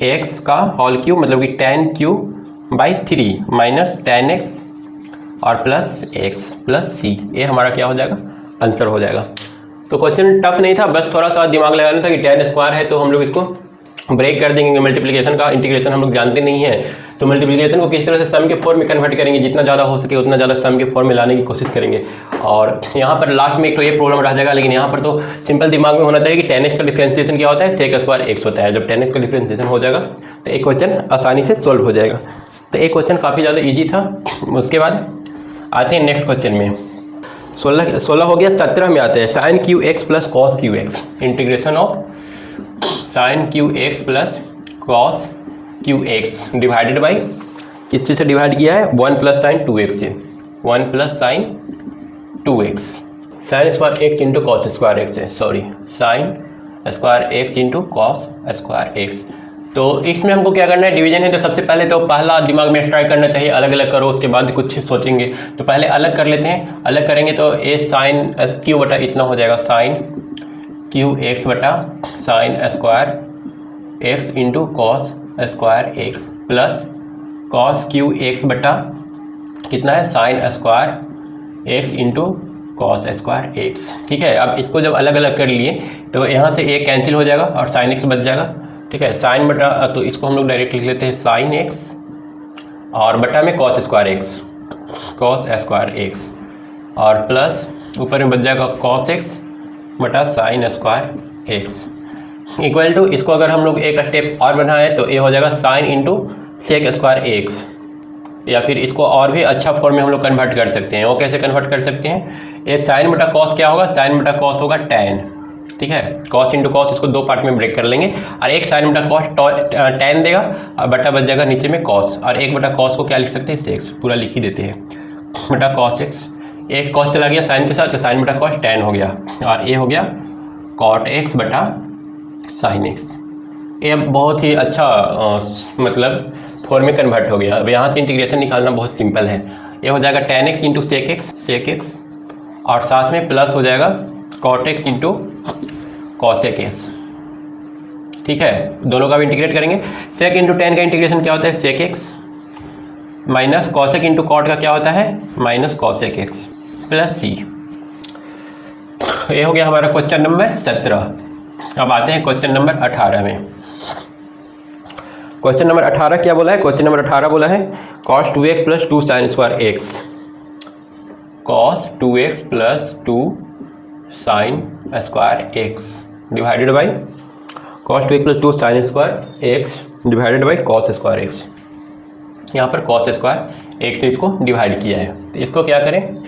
x का होल क्यू मतलब कि tan Q by 3 minus tan x और प्लस x प्लस c, ये हमारा क्या हो जाएगा, आंसर हो जाएगा। तो क्वेश्चन टफ नहीं था, बस थोड़ा सा दिमाग लगाना था कि tan स्क्वायर है तो हम लोग इसको ब्रेक कर देंगे। मल्टीप्लिकेशन का इंटीग्रेशन हम लोग जानते नहीं है, तो मल्टीप्लिकेशन को किस तरह से सम के फॉर्म में कन्वर्ट करेंगे, जितना ज़्यादा हो सके उतना ज़्यादा सम के फॉर्म में लाने की कोशिश करेंगे। और यहाँ पर लास्ट में एक तो ये प्रॉब्लम रह जाएगा, लेकिन यहाँ पर तो सिंपल दिमाग में होना चाहिए कि tan x का डिफ्रेंसिएशन क्या होता है, sec स्क्वायर x होता है। जब tan x का डिफ्रेंसिएशन हो जाएगा तो एक क्वेश्चन आसानी से सोल्व हो जाएगा। तो एक क्वेश्चन काफ़ी ज़्यादा ईजी था। उसके बाद आते हैं नेक्स्ट क्वेश्चन में। 16 हो गया। 17 में आते हैं sin Q x plus cos q x, integration of sin Q x plus cos q x divided by किस चीज़ से डिवाइड किया है, 1 प्लस साइन 2x से, 1 plus sine 2x, sine square x into cos square x है, sorry sine square x into cos square x. तो इसमें हमको क्या करना है, डिवीजन है तो सबसे पहले तो पहला दिमाग में ट्राई करना चाहिए, अलग अलग करो, उसके बाद कुछ सोचेंगे। तो पहले अलग कर लेते हैं, अलग करेंगे तो ए साइन क्यू बटा इतना हो जाएगा, साइन क्यू एक्स बटा sine square x into cos square x plus cos q x बटा कितना है, sign square x into cos square X. ठीक है, अब इसको जब अलग अलग कर लिए तो यहाँ से एक कैंसिल हो जाएगा और साइन एक्स बच जाएगा। ठीक है, साइन बटा, तो इसको हम लोग डायरेक्ट लिख लेते हैं साइन एक्स और बटा में cos square X, cos square x, और प्लस ऊपर में बच जाएगा कॉस एक्स बटा sine square X, equal to इसको अगर हम लोग एक स्टेप और बढ़ाएं तो ये हो जाएगा sine into sec square X, या फिर इसको और भी अच्छा फॉर्म में हम लोग कन्वर्ट कर सकते हैं। वो कैसे कन्वर्ट कर सकते हैं, ये साइन बटा कॉस क्या होगा, साइन बटा कॉस होगा टैन, ठीक है, कॉस इंटू कॉस, इसको दो पार्ट में ब्रेक कर लेंगे, और एक साइन बटा कॉस टैन देगा और बटा बच जाएगा नीचे में कॉस, और एक बटा कॉस को क्या लिख सकते हैं, सेक्स, पूरा लिख ही देते हैं, बटा कॉस एक्स, एक कॉस चला गया साइन के साथ तो साइन बटा कॉस टैन हो गया, और ये हो गया कॉट एक्स बटा साइन एक्स। ये बहुत ही अच्छा मतलब फॉर्म में कन्वर्ट हो गया। अब यहाँ से इंटीग्रेशन निकालना बहुत सिंपल है, ये हो जाएगा tan x into sec X, और साथ में प्लस हो जाएगा cot x into cosec X, ठीक है, दोनों का भी इंटीग्रेट करेंगे। सेक इंटू टेन का इंटीग्रेशन क्या होता है, sec X, minus cosec into cot का क्या होता है, माइनस कॉसेक एक्स, प्लस सी। ये हो गया हमारा क्वेश्चन नंबर 17। अब आते हैं क्वेश्चन नंबर 18 में। क्वेश्चन नंबर 18 क्या बोला है, क्वेश्चन नंबर 18 बोला है cos 2x plus 2 sine square x, cos 2x plus 2 sine square x divided by cos 2x plus 2 sine square x divided by cos square x. यहाँ पर cos square x से इसको divide किया है, तो इसको क्या करें,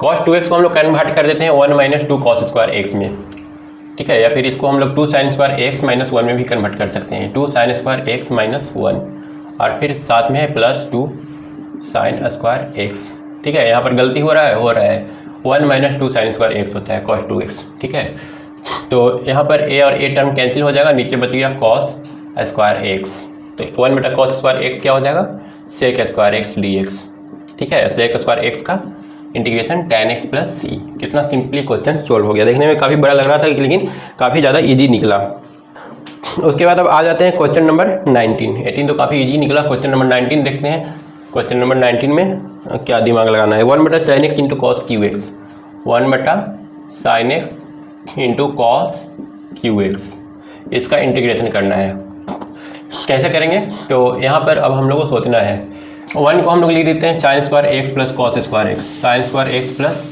cos 2x को हम लोग कन्वर्ट कर देते हैं 1 माइनस 2 cos स्क्वायर एक्स में, ठीक है, या फिर इसको हम लोग 2 साइन स्क्वायर एक्स माइनस 1 में भी कन्वर्ट कर सकते हैं, 2 साइन स्क्वायर एक्स माइनस 1, और फिर साथ में है प्लस 2 साइन स्क्वायर एक्स, ठीक है, यहाँ पर गलती हो रहा है 1 माइनस 2 साइन स्क्वायर एक्स होता है cos 2x, ठीक है, तो यहाँ पर a और a टर्म कैंसिल हो जाएगा, नीचे बच गया cos स्क्वायर एक्स, तो 1 बटा cos स्क्वायर एक्स क्या हो जाएगा, सेक स्क्वायर एक्स dx, ठीक है, सेक स्क्वायर एक्स का इंटीग्रेशन tan x प्लस सी। कितना सिंपली क्वेश्चन सोल्व हो गया, देखने में काफ़ी बड़ा लग रहा था लेकिन काफ़ी ज़्यादा इजी निकला। उसके बाद अब आ जाते हैं क्वेश्चन नंबर 19। 18 तो काफ़ी इजी निकला, क्वेश्चन नंबर 19 देखते हैं। क्वेश्चन नंबर 19 में क्या दिमाग लगाना है, 1 बटा sine x into cos q x, 1 बटा sine x into cos q x, इसका इंटीग्रेशन करना है। कैसे करेंगे, तो यहाँ पर अब हम लोग को सोचना है, 1 को हम लोग लिख देते हैं sign square x plus cos square x, sign square x plus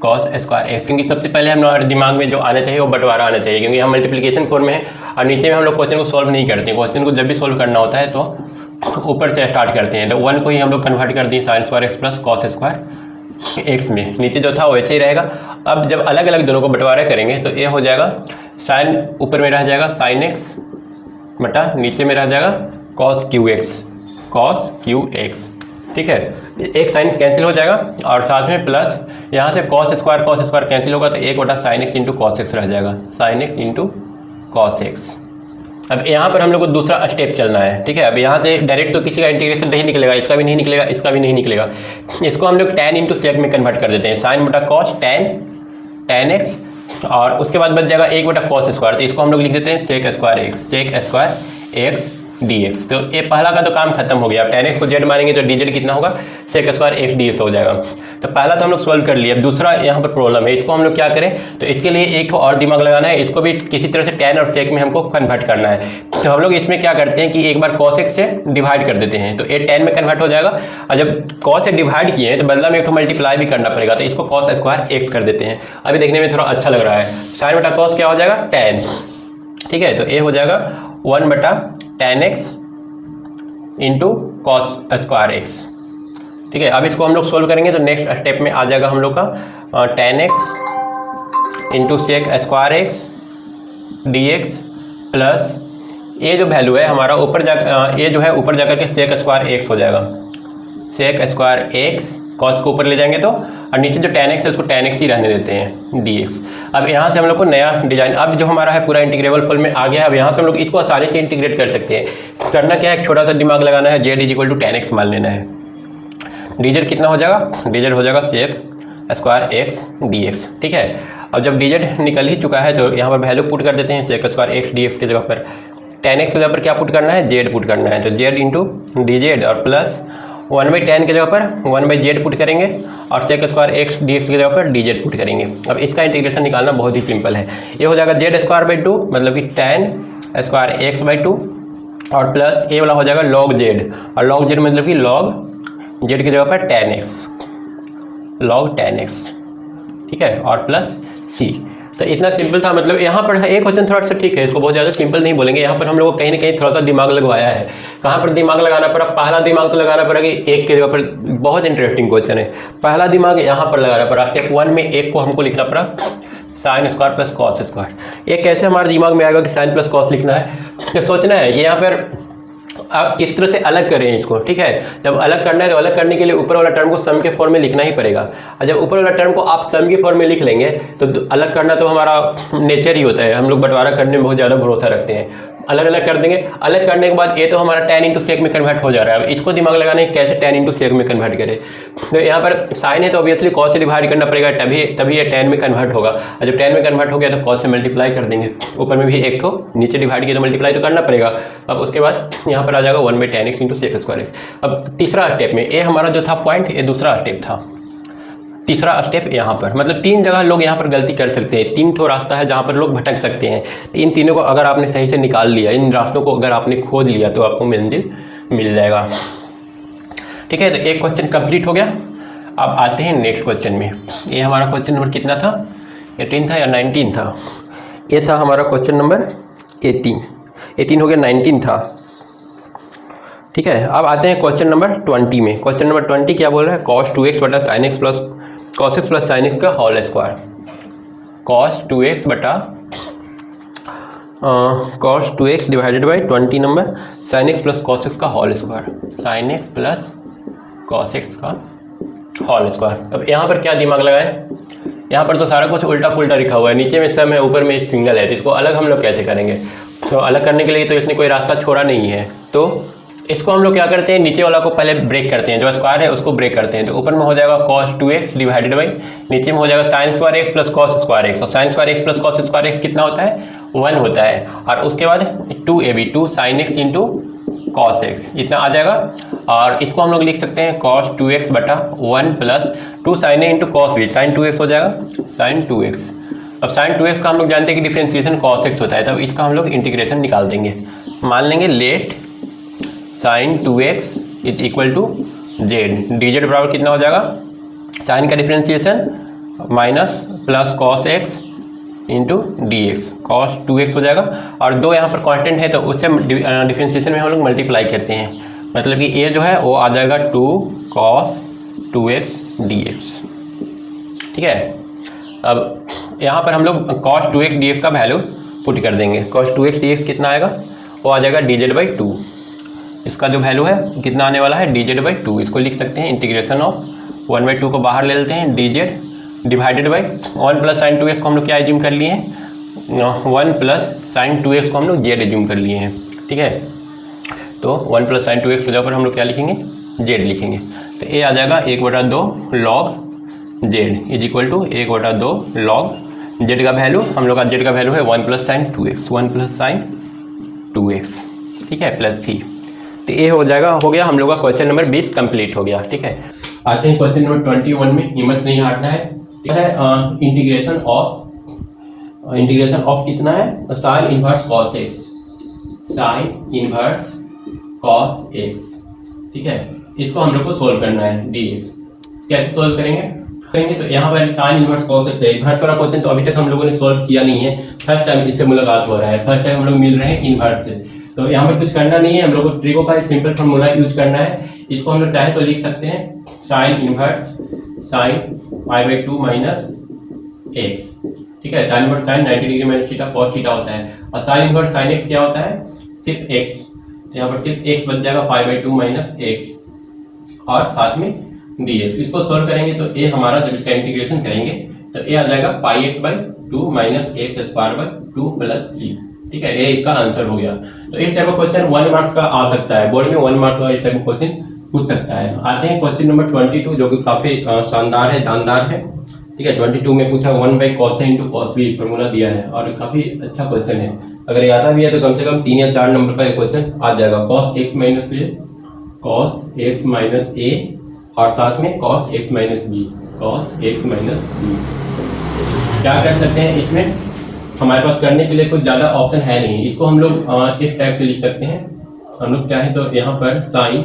cos square x, क्योंकि सबसे पहले हमारे दिमाग में जो आना चाहिए वो बंटवारा आना चाहिए, क्योंकि हम मल्टीप्लिकेशन फॉर्म में है और नीचे में हम लोग क्वेश्चन को सॉल्व नहीं करते हैं। क्वेश्चन को जब भी सॉल्व करना होता है तो ऊपर से स्टार्ट करते हैं, तो 1 को ही हम लोग कन्वर्ट कर दिए sign square x plus cos square x में, नीचे जो था वैसे ही रहेगा। अब जब अलग अलग दोनों को बंटवारा करेंगे तो ये हो जाएगा साइन ऊपर में रह जाएगा साइन एक्स बटा नीचे में रह जाएगा कॉस क्यू एक्स, ठीक है, एक साइन कैंसिल हो जाएगा और साथ में प्लस यहाँ से कॉस स्क्वायर कैंसिल होगा तो 1 बटा sine x into cos x रह जाएगा, sign x into cos x. अब यहाँ पर हम लोग को दूसरा स्टेप चलना है, ठीक है, अब यहाँ से डायरेक्ट तो किसी का इंटीग्रेशन नहीं निकलेगा, इसका भी नहीं निकलेगा, इसका भी नहीं निकलेगा, इसको हम लोग tan इंटू सेक में कन्वर्ट कर देते हैं, साइन बटा कॉस tan एक्स, और उसके बाद बच जाएगा 1 बटा कॉस स्क्वायर, तो इसको हम लोग लिख देते हैं सेक स्क्वायर एक्स dx। तो ये पहला का तो काम खत्म हो गया। अब tan x को z मानेंगे तो dz कितना होगा, सेक स्क्वायर एक्स dx हो जाएगा। तो पहला तो हम लोग सॉल्व कर लिया। अब दूसरा यहाँ पर प्रॉब्लम है, इसको हम लोग क्या करें, तो इसके लिए एक और दिमाग लगाना है, इसको भी किसी तरह से tan और सेक में हमको कन्वर्ट करना है। तो हम लोग इसमें क्या करते हैं कि एक बार cos x से डिवाइड कर देते हैं, तो ये tan में कन्वर्ट हो जाएगा, और जब cos से डिवाइड किए हैं तो बदला में एक मल्टीप्लाई भी करना पड़ेगा, तो इसको cos स्क्वायर एक्स कर देते हैं। अभी देखने में थोड़ा अच्छा लग रहा है, साइन बटा cos क्या हो जाएगा, tan, ठीक है, तो ये हो जाएगा 1 बटा tan x into cos square X, ठीक है। अब इसको हम लोग सोल्व करेंगे तो नेक्स्ट स्टेप में आ जाएगा हम लोग का tan x into sec square X dx plus ये जो वैल्यू है हमारा ऊपर जा ये जो है ऊपर जाकर के सेक स्क्वायर एक्स हो जाएगा, सेक स्क्वायर एक्स, कॉस को ऊपर ले जाएंगे तो, और नीचे जो tan x है उसको tan x ही रहने देते हैं dx। अब यहाँ से हम लोग को नया डिजाइन, अब जो हमारा है पूरा इंटीग्रेबल फॉर्म में आ गया है। अब यहाँ से हम लोग इसको आसानी से इंटीग्रेट कर सकते हैं। करना क्या है, एक छोटा सा दिमाग लगाना है, z equal to tan x मान लेना है। dz कितना हो जाएगा, dz हो जाएगा सेक स्क्वायर एक्स dx, ठीक है। अब जब dz निकल ही चुका है तो यहाँ पर वैल्यू पुट कर देते हैं, सेक स्क्वायर एक्स dx के जगह पर tan x के जगह पर क्या पुट करना है, z पुट करना है, तो z इंटू dz और प्लस 1/tan के जगह पर 1/z पुट करेंगे और सेक स्क्वायर एक्स dx की जगह पर dz पुट करेंगे। अब इसका इंटीग्रेशन निकालना बहुत ही सिंपल है, ये हो जाएगा z² बाई 2 मतलब कि tan स्क्वायर x बाई 2 और प्लस ए वाला हो जाएगा log z, और log z मतलब कि log z की जगह पर tan x, log tan x, ठीक है, और प्लस c। तो इतना सिंपल था। मतलब यहाँ पर एक क्वेश्चन थोड़ा सा ठीक है, इसको बहुत ज़्यादा सिंपल नहीं बोलेंगे, यहाँ पर हम लोग को कहीं ना कहीं थोड़ा सा दिमाग लगवाया है। कहाँ पर दिमाग लगाना पड़ा? पहला दिमाग तो लगाना पड़ा कि एक के जगह पर, बहुत इंटरेस्टिंग क्वेश्चन है। पहला दिमाग यहाँ पर लगाना पड़ा, स्टेप 1 में एक को हमको लिखना पड़ा sine square plus cos square. ये कैसे हमारे दिमाग में आएगा कि साइन प्लस कॉस लिखना है? तो सोचना है कि यहाँ पर आप किस तरह से अलग करें इसको, ठीक है। जब अलग करना है तो अलग करने के लिए ऊपर वाला टर्म को सम के फॉर्म में लिखना ही पड़ेगा, और जब ऊपर वाला टर्म को आप सम के फॉर्म में लिख लेंगे तो अलग करना तो हमारा नेचर ही होता है, हम लोग बंटवारा करने में बहुत ज़्यादा भरोसा रखते हैं। अलग अलग कर देंगे, अलग करने के बाद ये तो हमारा tan इंटू सेक में कन्वर्ट हो जा रहा है। अब इसको दिमाग लगाना है कैसे tan इंटू सेक में कन्वर्ट करें। तो यहाँ पर साइन है तो ऑब्वियसली cos से डिवाइड करना पड़ेगा, तभी ये tan में कन्वर्ट होगा, और जब tan में कन्वर्ट हो गया तो cos से मल्टीप्लाई कर देंगे। ऊपर में भी एक को नीचे डिवाइड किया तो मल्टीप्लाई तो करना पड़ेगा। अब उसके बाद यहाँ पर आ जाएगा 1/tan x into sec square x। अब तीसरा स्टेप में ये हमारा जो था पॉइंट, ये दूसरा स्टेप था। तीसरा स्टेप यहाँ पर, मतलब 3 जगह लोग यहाँ पर गलती कर सकते हैं, 3 ठो रास्ता है जहाँ पर लोग भटक सकते हैं। इन तीनों को अगर आपने सही से निकाल लिया, इन रास्तों को अगर आपने खोज लिया तो आपको मंजिल मिल जाएगा, ठीक है। तो एक क्वेश्चन कंप्लीट हो गया। अब आते हैं नेक्स्ट क्वेश्चन में। ये हमारा क्वेश्चन नंबर कितना था? 18 था या 19 था? ये था हमारा क्वेश्चन नंबर 18 हो गया, 19 था, ठीक है। अब आते हैं क्वेश्चन नंबर 20 में। क्वेश्चन नंबर 20 क्या बोल रहा है? cos 2x बटा sine x plus cos x plus sine x का होल स्क्वायर। cos 2x बटा cos 2x divided by 20 number sine x plus cos x का whole square, sine x plus cos x का whole square. अब यहाँ पर क्या दिमाग लगाए? यहाँ पर तो सारा कुछ उल्टा पुल्टा लिखा हुआ है, नीचे में सम है, ऊपर में सिंगल है, तो इसको अलग हम लोग कैसे करेंगे? तो अलग करने के लिए तो इसने कोई रास्ता छोड़ा नहीं है, तो इसको हम लोग क्या करते हैं, नीचे वाला को पहले ब्रेक करते हैं, जो स्क्वायर है उसको ब्रेक करते हैं। तो ऊपर में हो जाएगा cos 2x डिवाइडेड बाई, नीचे में हो जाएगा sine square x plus cos square x, और sine square x plus cos square x कितना होता है? 1 होता है, और उसके बाद 2ab 2 sine x into cos x, इतना आ जाएगा। और इसको हम लोग लिख सकते हैं cos 2x बटा 1 plus 2 sine a into cos b, sine 2x हो जाएगा, साइन 2x। अब साइन 2x का हम लोग जानते हैं कि डिफ्रेंसिएशन cos x होता है, तब इसका हम लोग इंटीग्रेशन निकाल देंगे। मान लेंगे let sine 2x is equal to Z, dz बराबर कितना हो जाएगा? साइन का differentiation minus plus cos x into D X, cos 2x हो जाएगा, और 2 यहाँ पर कांस्टेंट है तो उससे डिफ्रेंसिएशन में हम लोग मल्टीप्लाई करते हैं, मतलब कि ये जो है वो आ जाएगा 2 cos 2x dx, ठीक है। अब यहाँ पर हम लोग cos 2x dx का वैल्यू पुट कर देंगे। cos 2x dx कितना आएगा? वो आ जाएगा dz/2। इसका जो वैल्यू है कितना आने वाला है? dz/2। इसको लिख सकते हैं इंटीग्रेशन ऑफ 1/2 को बाहर ले लेते हैं, dz divided by 1 plus sine 2x को हम लोग क्या एज्यूम कर लिए हैं? 1 प्लस साइन 2x को हम लोग z एज्यूम कर लिए हैं, ठीक है। तो 1 प्लस साइन 2x के जगह पर हम लोग क्या लिखेंगे? z लिखेंगे। तो ये आ जाएगा 1/2 log z is equal to 1/2 log z का वैल्यू, हम लोग का z का वैल्यू है 1 plus sine 2x, 1 plus sine 2x, ठीक है, प्लस c। तो ये हो जाएगा, हो गया हम लोग का क्वेश्चन नंबर 20 कंप्लीट हो गया, ठीक है। आते हैं क्वेश्चन नंबर 21 में, हिम्मत नहीं हारना है। यह है इंटीग्रेशन ऑफ कितना है? Sine inverse cos x, sine inverse cos x, ठीक है। इसको हम लोग को सोल्व करना है dx। कैसे सोल्व करेंगे? तो यहाँ पर साइन इनवर्स cos x है। इनवर्स वाला क्वेश्चन तो अभी तक हम लोगों ने सोल्व किया नहीं है, फर्स्ट टाइम इससे मुलाकात हो रहा है, फर्स्ट टाइम हम लोग मिल रहे हैं इनवर्स से। तो यहाँ पर कुछ करना नहीं है, हम लोग को ट्रिगो का सिंपल फॉर्मूला यूज करना है। इसको हम लोग चाहे तो लिख सकते हैं sine inverse sine π/2 minus x, ठीक है। Sine inverse sine 90 degree minus theta cos theta होता है, और साइन इनवर्स साइन एक्स क्या होता है? सिर्फ एक्स, यहाँ पर सिर्फ एक्स बच जाएगा π/2 माइनस एक्स, और साथ में dx। इसको सोल्व करेंगे तो ये हमारा, जब इसका इंटीग्रेशन करेंगे तो ये आ जाएगा πx/2 minus x² plus c, ठीक है। ये इसका आंसर हो गया। तो इस टाइप का क्वेश्चन 1 मार्क्स का आ सकता है, बोर्ड में 1 मार्क्स का इस टाइप का क्वेश्चन पूछ सकता है। आते हैं क्वेश्चन नंबर 22 जो कि काफी शानदार है, जानदार है, ठीक है। 22 में पूछा 1/cos into cos b formula दिया है, और काफी अच्छा क्वेश्चन है। अगर ये आता भी है तो कम से कम 3 या 4 नंबर का क्वेश्चन आ जाएगा। cos x minus a, cos x minus a, और साथ में cos x minus b, cos x minus b। क्या कर सकते हैं इसमें? हमारे पास करने के लिए कुछ ज़्यादा ऑप्शन है नहीं, इसको हम लोग इस टाइप से लिख सकते हैं हम लोग चाहें तो यहाँ पर साइन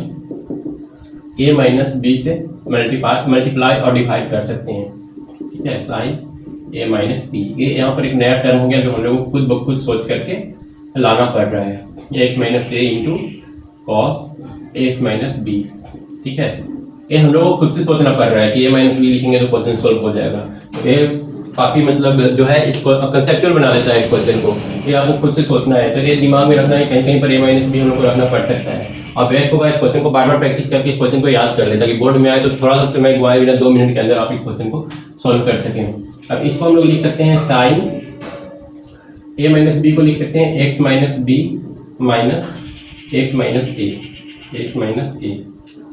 ए माइनस बी से मल्टीप्लाई और डिवाइड कर सकते हैं। ठीक है, साइन ए माइनस बी, ये यहाँ पर एक नया टर्म हो गया जो हम लोग को खुद ब खुद सोच करके लाना पड़ रहा है। X minus a into cos x minus B. ठीक है, ये हम लोग को खुद से सोचना पड़ रहा है कि ए माइनस बी लिखेंगे तो क्वेश्चन सोल्व हो जाएगा। तो ये काफ़ी मतलब जो है इसको कंसेप्चुअल बना देता है इस क्वेश्चन को, ये आपको खुद से सोचना है। तो ये दिमाग में रखना है, कहीं कहीं पर ए माइनस बी हम लोग को रखना पड़ सकता है। और बेस्ट होगा इस क्वेश्चन को बार बार प्रैक्टिस करके इस क्वेश्चन को याद कर ले, ताकि बोर्ड में आए तो थोड़ा सा समय गवाए बिना 2 मिनट के अंदर आप इस क्वेश्चन को सॉल्व कर सकें। अब इसको हम लोग लिख सकते हैं साइन ए माइनस बी को लिख सकते हैं x minus B minus x minus a, x minus a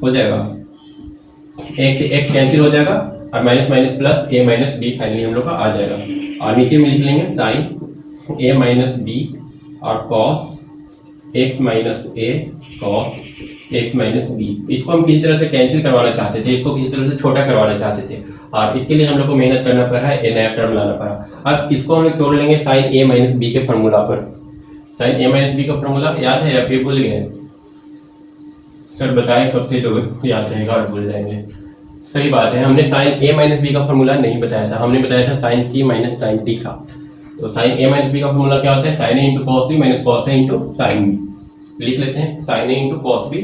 हो जाएगा। एक से एक्स कैंसिल हो जाएगा और minus minus plus a minus b finally हम लोग का आ जाएगा। और नीचे में लिख लेंगे साइन ए माइनस बी और कॉस एक्स माइनस ए कॉस एक्स माइनस बी। इसको हम किसी तरह से कैंसिल करवाना चाहते थे, इसको किसी तरह से छोटा करवाना चाहते थे, और इसके लिए हम लोग को मेहनत करना पड़ रहा है, ए नया टर्म लाना पड़ा। अब इसको हम लोग तोड़ लेंगे साइन ए माइनस बी के फॉर्मूला पर। साइन ए माइनस बी का फॉर्मूला याद है या फिर भूल गए? सर बताएं कब से तो याद रहेगा और भूल जाएंगे। सही बात है, हमने साइन ए माइनस बी का फॉर्मूला नहीं बताया था, हमने बताया था sine c minus sine d का। तो साइन ए माइनस बी का फॉर्मूला क्या होता है? Sine a into cos b minus cos a into sine b. लिख लेते हैं sine a into cos b,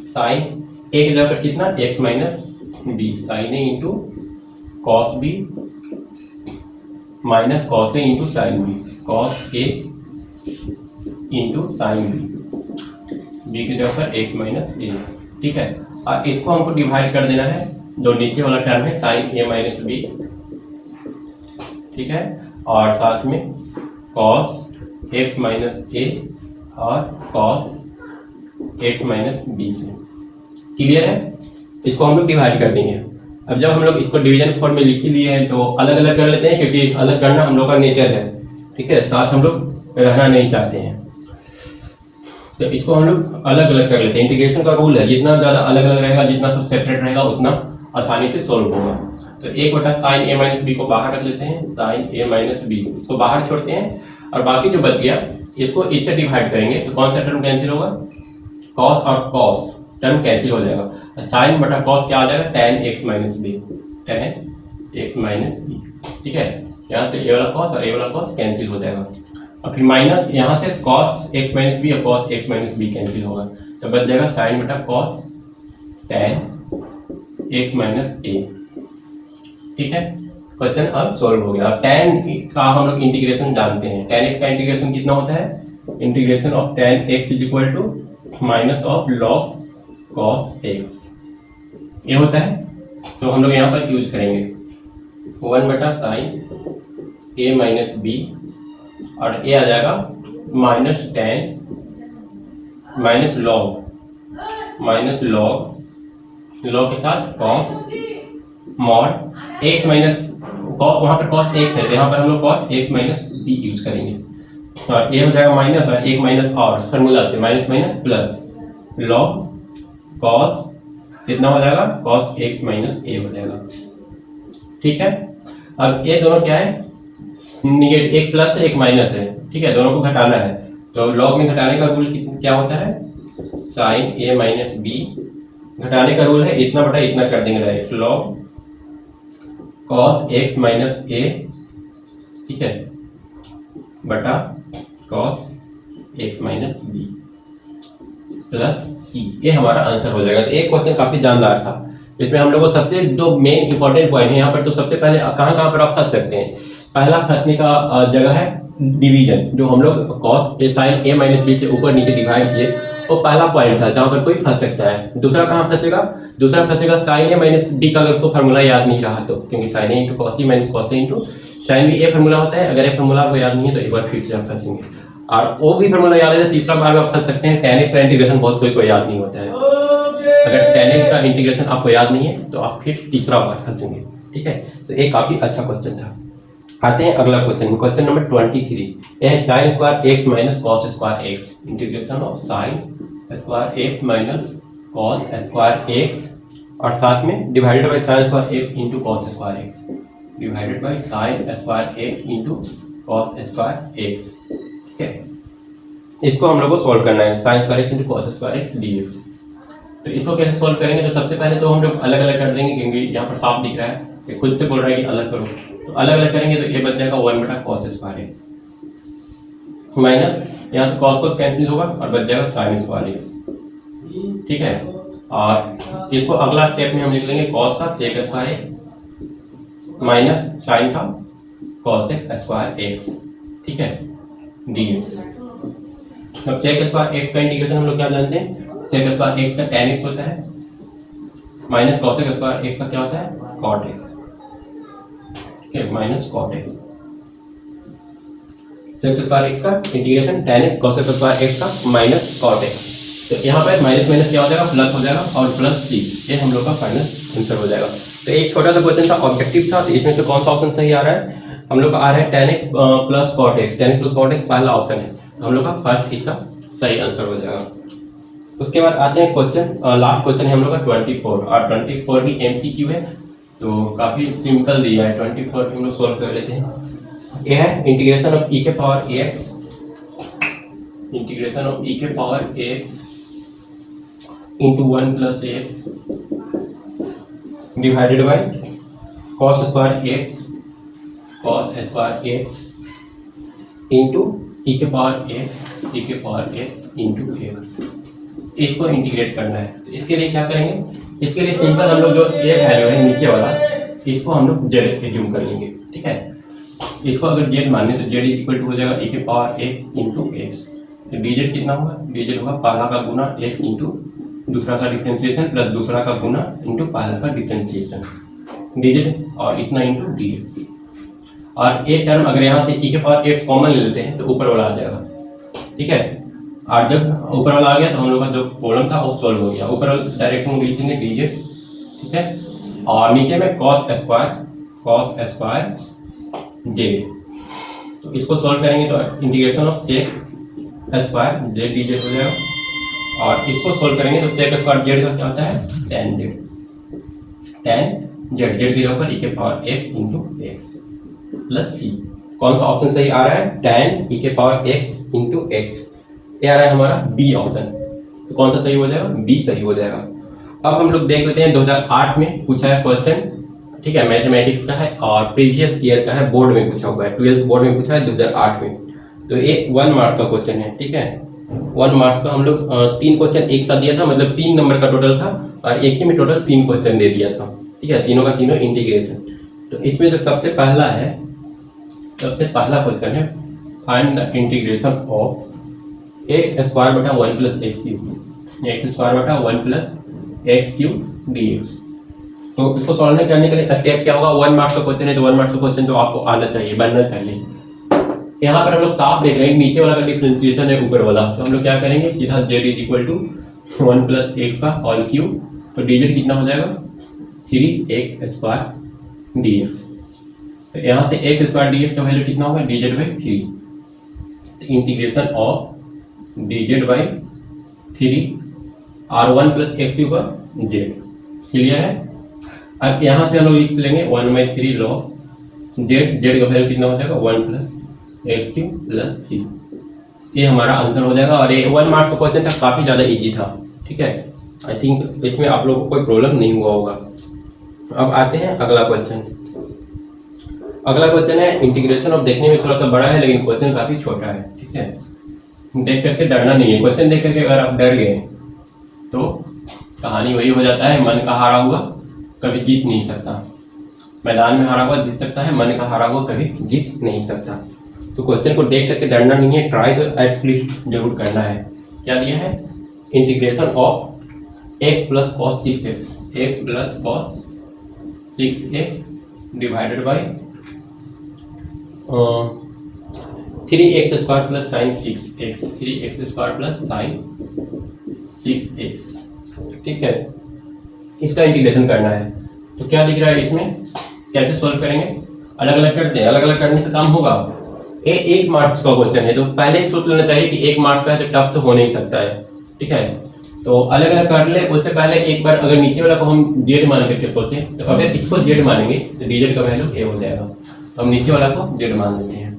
sine a की जगह पर कितना x minus b, sine a into cos b minus cos a into sine B, cos a into sine B, B की जगह पर एक्स माइनस ए। ठीक है, और इसको हमको डिवाइड कर देना है, जो नीचे वाला टर्म है साइन ए माइनस बी। ठीक है, और साथ में कॉस एक्स माइनस ए और कॉस एक्स माइनस बी से। क्लियर है? इसको हम लोग डिवाइड कर देंगे। अब जब हम लोग इसको डिवीजन फॉर्म में लिख लिए हैं तो अलग अलग कर लेते हैं, क्योंकि अलग करना हम लोग का नेचर है। ठीक है, साथ हम लोग रहना नहीं चाहते हैं, तो इसको हम लोग अलग अलग कर लेते हैं। इंटीग्रेशन का रूल है, जितना ज़्यादा अलग अलग रहेगा, जितना सब सेपरेट रहेगा, उतना आसानी से सॉल्व होगा। तो एक बटा साइन ए माइनस बी को बाहर रख लेते हैं, साइन ए माइनस बी इसको बाहर छोड़ते हैं, और बाकी जो बच गया इसको इससे डिवाइड करेंगे तो कौन सा टर्म कैंसिल होगा? कॉस और कॉस टर्म कैंसिल हो जाएगा। साइन बटा कॉस क्या आ जाएगा? Tan X minus B, tan X minus B. ठीक है, यहाँ से ए वाला कॉस और ए वाला कॉस कैंसिल हो जाएगा, और फिर माइनस यहाँ से कॉस एक्स माइनस बी और cos x minus B cancel होगा, तो बच जाएगा साइन बटा कॉस टेन एक्स माइनस ए। ठीक है, क्वेश्चन अब सॉल्व हो गया। टेन का हम लोग इंटीग्रेशन जानते हैं, टेन एक्स का इंटीग्रेशन कितना होता है? Integration of tan X is equal to minus of log cos X, ये होता है। तो हम लोग यहाँ पर यूज करेंगे 1 बटा साइन ए माइनस बी, और ए आ जाएगा माइनस टेन माइनस लॉग के साथ कॉस मॉड एक्स माइनस, वहाँ पर कॉस एक्स है तो यहाँ पर हम लोग cos x minus B use करेंगे, और ए हो जाएगा माइनस और एक माइनस और फॉर्मूला से minus minus plus log cos कितना हो जाएगा? कॉस एक्स माइनस ए हो जाएगा। ठीक है, अब ये दोनों क्या है? निगेटिव, एक प्लस है एक माइनस है। ठीक है, दोनों को घटाना है, तो लॉग में घटाने का रूल क्या होता है? साइन ए माइनस बी, घटाने का रूल है इतना बटा इतना कर देंगे direct, log cos x minus ए, ठीक है, बटा cos x minus B plus सी। ये हमारा आंसर हो जाएगा। तो एक क्वेश्चन काफी जानदार था, इसमें हम लोग को सबसे दो मेन इंपॉर्टेंट पॉइंट है यहाँ पर। तो सबसे पहले कहाँ कहाँ पर आप फंस सकते हैं? पहला फंसने का जगह है डिवीजन, जो हम लोग cos sine a minus B से ऊपर नीचे डिवाइड किए, वो पहला पॉइंट था जहाँ पर कोई फंस सकता है। दूसरा कहाँ फंसेगा? दूसरा फंसेगा साइन ए माइनस बी का अगर उसको फार्मूला याद नहीं रहा तो, क्योंकि sign a into cos C minus cos a into sine B A formula होता है। अगर ये फार्मूला आपको याद नहीं है तो एक बार फिर से आप फंसेंगे, और वो भी फार्मूला याद है तो तीसरा बार आप फंस सकते हैं। टेन एक्स का इंटीग्रेशन बहुत कोई को याद नहीं होता है, अगर टेन एक्स का इंटीग्रेशन आपको याद नहीं है तो आप फिर तीसरा बार फंसेंगे। ठीक है, तो एक काफी अच्छा क्वेश्चन था। आते हैं अगला क्वेश्चन, क्वेश्चन नंबर 23। यह है sign square X minus cos square x, integration of sign square X minus cos square x, और साथ में divided by sine square x into cos square x, divided by sine square x into cos square X. ठीक है, इसको हम लोग को solve करना है, sign square x into cos square X dx। तो इसको कैसे सॉल्व करेंगे? तो सबसे पहले तो हम लोग अलग अलग कर देंगे, क्योंकि यहाँ पर साफ दिख रहा है कि खुद से बोल रहा है कि अलग करो। तो अलग अलग करेंगे तो ये बच जाएगा 1 बटा कॉस स्क्वायर एक्स माइनस यहाँ से कॉस कॉस कैंसिल होगा और बच जाएगा साइन स्क्वायर एक्स। ठीक है, और इसको अगला स्टेप में हम लिख लेंगे कॉस का sec square X minus sine का कॉसेक स्क्वायर एक्स। ठीक है, dx। अब सेक स्क्वायर एक्स का इंटीग्रेशन हम लोग क्या जानते हैं? सेक स्क्वायर एक्स का tan x होता है माइनस कॉसेक स्क्वायर एक्स का क्या होता है? cot x। ठीक है, minus cot x। Sec square x का integration tan x cosec square x का माइनस cot x। तो यहाँ पर माइनस माइनस क्या हो जाएगा? प्लस हो जाएगा और प्लस सी, ये हम लोग का फाइनल आंसर हो जाएगा। तो एक छोटा सा क्वेश्चन था, ऑब्जेक्टिव था, तो इसमें से कौन सा ऑप्शन सही आ रहा है? हम लोग का आ रहा है tan x plus cot x। tan x plus cot x पहला ऑप्शन है, तो हम लोग का फर्स्ट इसका सही आंसर हो जाएगा। उसके बाद आते हैं क्वेश्चन, लास्ट क्वेश्चन है हम लोग का 24, और 24 भी MCQ है, तो काफी सिंपल दिया है। 24 हम लोग सोल्व कर लेते हैं। ये है इंटीग्रेशन ऑफ e के power ax, integration of e के power ax into 1 plus x divided by cos square x into e के पावर x into x। इसको इंटीग्रेट करना है, तो इसके लिए क्या करेंगे? इसके लिए सिंपल हम लोग जो ये वैल्यू है नीचे वाला, इसको हम लोग z एज्यूम कर लेंगे। ठीक है, इसको अगर z माने तो z इक्वल टू हो जाएगा e के पावर x into x। तो dz कितना होगा? dz होगा पहला का गुना x इंटू दूसरा का डिफरेंशिएशन प्लस दूसरा का गुना इंटू पहला का डिफरेंशिएशन dz, और इतना इंटू dx। और एक टर्म अगर यहाँ से e के पावर x कॉमन ले लेते हैं तो ऊपर वाला आ जाएगा। ठीक है, और जब ऊपर वाला आ गया तो हम लोग का जो प्रॉब्लम था वो सॉल्व हो गया। ऊपर वाला डायरेक्ट हम लिखेंगे dz। ठीक है, और नीचे में cos स्क्वायर z। तो इसको सॉल्व करेंगे तो integration of sec square z dz हो जाएगा, और इसको सोल्व करेंगे तो सेक स्क्वायर जेड का क्या होता है? tan जेड जेड की जगह पर e के power x into x plus c. कौन सा ऑप्शन सही आ रहा है? tan e के पावर x इंटू एक्स, ये आ रहा है हमारा बी ऑप्शन। तो कौन सा सही हो जाएगा? बी सही हो जाएगा। अब हम लोग देख लेते हैं 2008 में पूछा है क्वेश्चन। ठीक है, मैथमेटिक्स का है और प्रीवियस ईयर का है, बोर्ड में पूछा हुआ है, 12th बोर्ड में पूछा है 2008 में। तो ये 1 मार्क्स का क्वेश्चन है। ठीक है, 1 मार्क्स का हम लोग 3 क्वेश्चन एक साथ दिया था, मतलब 3 नंबर का टोटल था, और एक ही में टोटल 3 क्वेश्चन दे दिया था। ठीक है, तीनों का तीनों इंटीग्रेशन। तो इसमें जो सबसे पहला क्वेश्चन है, find the integration of x square बटा 1 plus x cube, x square बटा 1 प्लस एक्स क्यूब dx। तो इसको सॉल्व करने के लिए स्टेप क्या होगा? 1 मार्क्स का क्वेश्चन है, तो 1 मार्क्स का क्वेश्चन तो आपको आना चाहिए, बनना चाहिए। यहाँ पर हम लोग साफ देख रहे हैं नीचे वाला का डिफरेंशिएशन है ऊपर वाला, तो हम लोग क्या करेंगे? सीधा z is equal to 1 plus X का होल क्यूब, तो dz कितना हो जाएगा? 3x square dx। तो यहाँ से x स्क्वायर dx का वैल्यू कितना होगा? dz by 3। Integration of dz by 3 r1 plus x cube का z। क्लियर है? अब यहाँ से हम लोग लिख लेंगे 1/3 log z का वैल्यू कितना हो जाएगा? 1 प्लस एक्स क्यूब प्लस सी। ये हमारा आंसर हो जाएगा, और ये 1 मार्क्स का क्वेश्चन था, काफी ज्यादा इजी था। ठीक है, आई थिंक इसमें आप लोगों को कोई प्रॉब्लम नहीं हुआ होगा। अब आते हैं अगला क्वेश्चन। अगला क्वेश्चन है इंटीग्रेशन ऑफ, देखने में थोड़ा सा बड़ा है लेकिन क्वेश्चन काफी छोटा है। ठीक है, देख करके डरना नहीं है। क्वेश्चन देख करके अगर आप डर गए तो कहानी वही हो जाता है, मन का हारा हुआ कभी जीत नहीं सकता। मैदान में हारा हुआ जीत सकता है, मन का हारा हुआ कभी जीत नहीं सकता। तो क्वेश्चन को देख करके डरना नहीं है, ट्राई तो एटलीस्ट जरूर करना है। क्या दिया है? Integration of x plus cos 6x, x plus cos 6x divided by 3x square plus sign 6x, 3x square plus sign 6x। ठीक है, इसका इंटीग्रेशन करना है। तो क्या दिख रहा है इसमें? कैसे सॉल्व करेंगे? अलग अलग करते हैं, अलग अलग करने से काम होगा। ये 1 मार्क्स का क्वेश्चन है, तो पहले ही सोच लेना चाहिए कि 1 मार्क्स का है तो टफ तो हो नहीं सकता है। ठीक है, तो अलग अलग कर ले। उससे पहले एक बार अगर नीचे वाला को हम z मान करके सोचें, तो अगर इसको z मानेंगे तो dz का वैल्यू a हो जाएगा। तो हम नीचे वाला को z मान लेते हैं।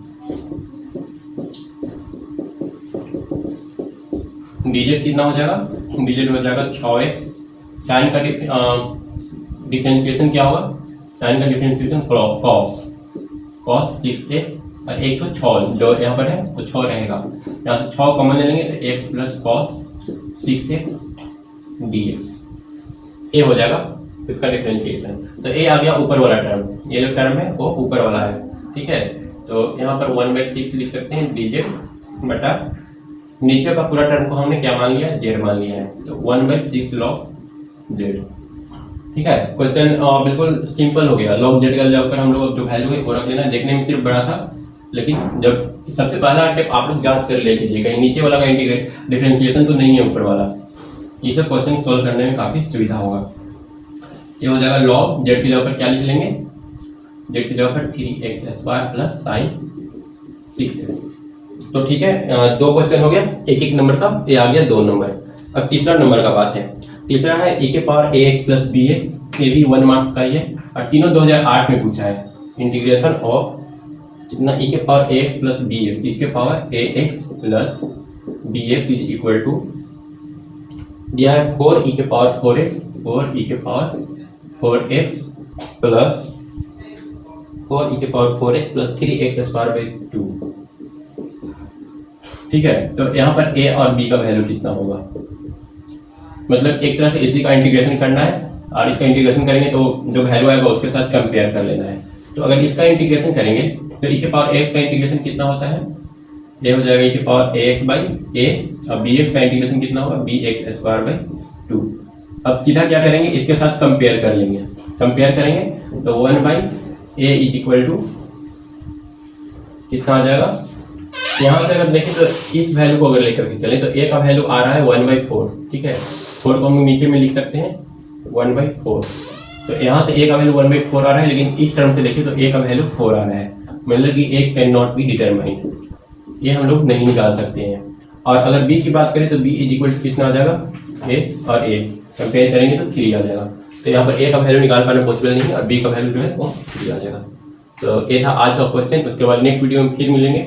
डीजेड कितना हो जाएगा, डीजेड हो जाएगा 6x। साइन का डिफरेंशिएशन क्या होगा, साइन का डिफरेंशिएशन कॉस 6x और एक तो 6 जो यहाँ पर है तो 6 रहेगा, यहाँ से 6 कॉमन ले लेंगे तो x plus cos 6x dx, ए हो जाएगा इसका डिफरेंशिएशन। तो ए आ गया ऊपर वाला टर्म, ये जो टर्म है वो ऊपर वाला है, ठीक है। तो यहाँ पर 1/6 लिख सकते हैं dz बटा नीचे का पूरा टर्म को हमने क्या मान लिया है, z मान लिया है, तो 1/6 log z, ठीक है। क्वेश्चन बिल्कुल सिंपल हो गया। log z का जगह पर हम लोग जो वैल्यू है वो रख लेना, देखने में सिर्फ बड़ा था, लेकिन जब सबसे पहला स्टेप आप लोग जांच कर ले कीजिए कहीं नीचे वाला का इंटीग्रेट डिफरेंशिएशन तो नहीं है ऊपर वाला, ये सब क्वेश्चन सोल्व करने में काफी सुविधा होगा। ये हो जाएगा log z की जगह पर क्या लिख लेंगे, z की जगह पर 3x² प्लस साइन 6x। तो ठीक है, 2 क्वेश्चन हो गया, एक एक नंबर का, ये आ गया 2 नंबर। अब तीसरा नंबर का बात है, तीसरा है e के पावर ax प्लस bx, ये भी 1 मार्क्स का ही है और तीनों 2008 में पूछा है। इंटीग्रेशन ऑफ कितना e के power ax plus bx, e के power ax plus bx is equal to दिया है 4 e के पावर 4x, 4 e के पावर 4x प्लस 4 e के पावर 4x प्लस 3x²/2, ठीक है। तो यहाँ पर a और b का वैल्यू कितना होगा, मतलब एक तरह से इसी का इंटीग्रेशन करना है और इसका इंटीग्रेशन करेंगे तो जो वैल्यू आएगा उसके साथ कंपेयर कर लेना है। तो अगर इसका इंटीग्रेशन करेंगे तो e के पावर ax का इंटीग्रेशन कितना होता है, ये हो जाएगा e के पावर ax/a और bx का इंटीग्रेशन कितना होगा, bx²/2। अब सीधा क्या करेंगे, इसके साथ कंपेयर कर लेंगे, कंपेयर करेंगे तो 1/a इज इक्वल टू कितना आ जाएगा, यहाँ से अगर देखें तो इस वैल्यू को अगर लेकर के चलें तो a का वैल्यू आ रहा है 1/4, ठीक है। 4 को हम नीचे में लिख सकते हैं 1/4, तो यहाँ से a का वैल्यू 1/4 आ रहा है, लेकिन इस टर्म से देखें तो a का वैल्यू 4 आ रहा है, मतलब कि a can not be determined, ये हम लोग नहीं निकाल सकते हैं। और अगर b की बात करें तो b इज इक्वल टू कितना आ जाएगा, a और a कंपेयर करेंगे तो 3 आ जाएगा। तो यहाँ पर a का वैल्यू निकाल पाना पॉसिबल नहीं है और b का वैल्यू जो है वो 3 आ जाएगा। तो ये था आज का क्वेश्चन, उसके बाद नेक्स्ट वीडियो में फिर मिलेंगे।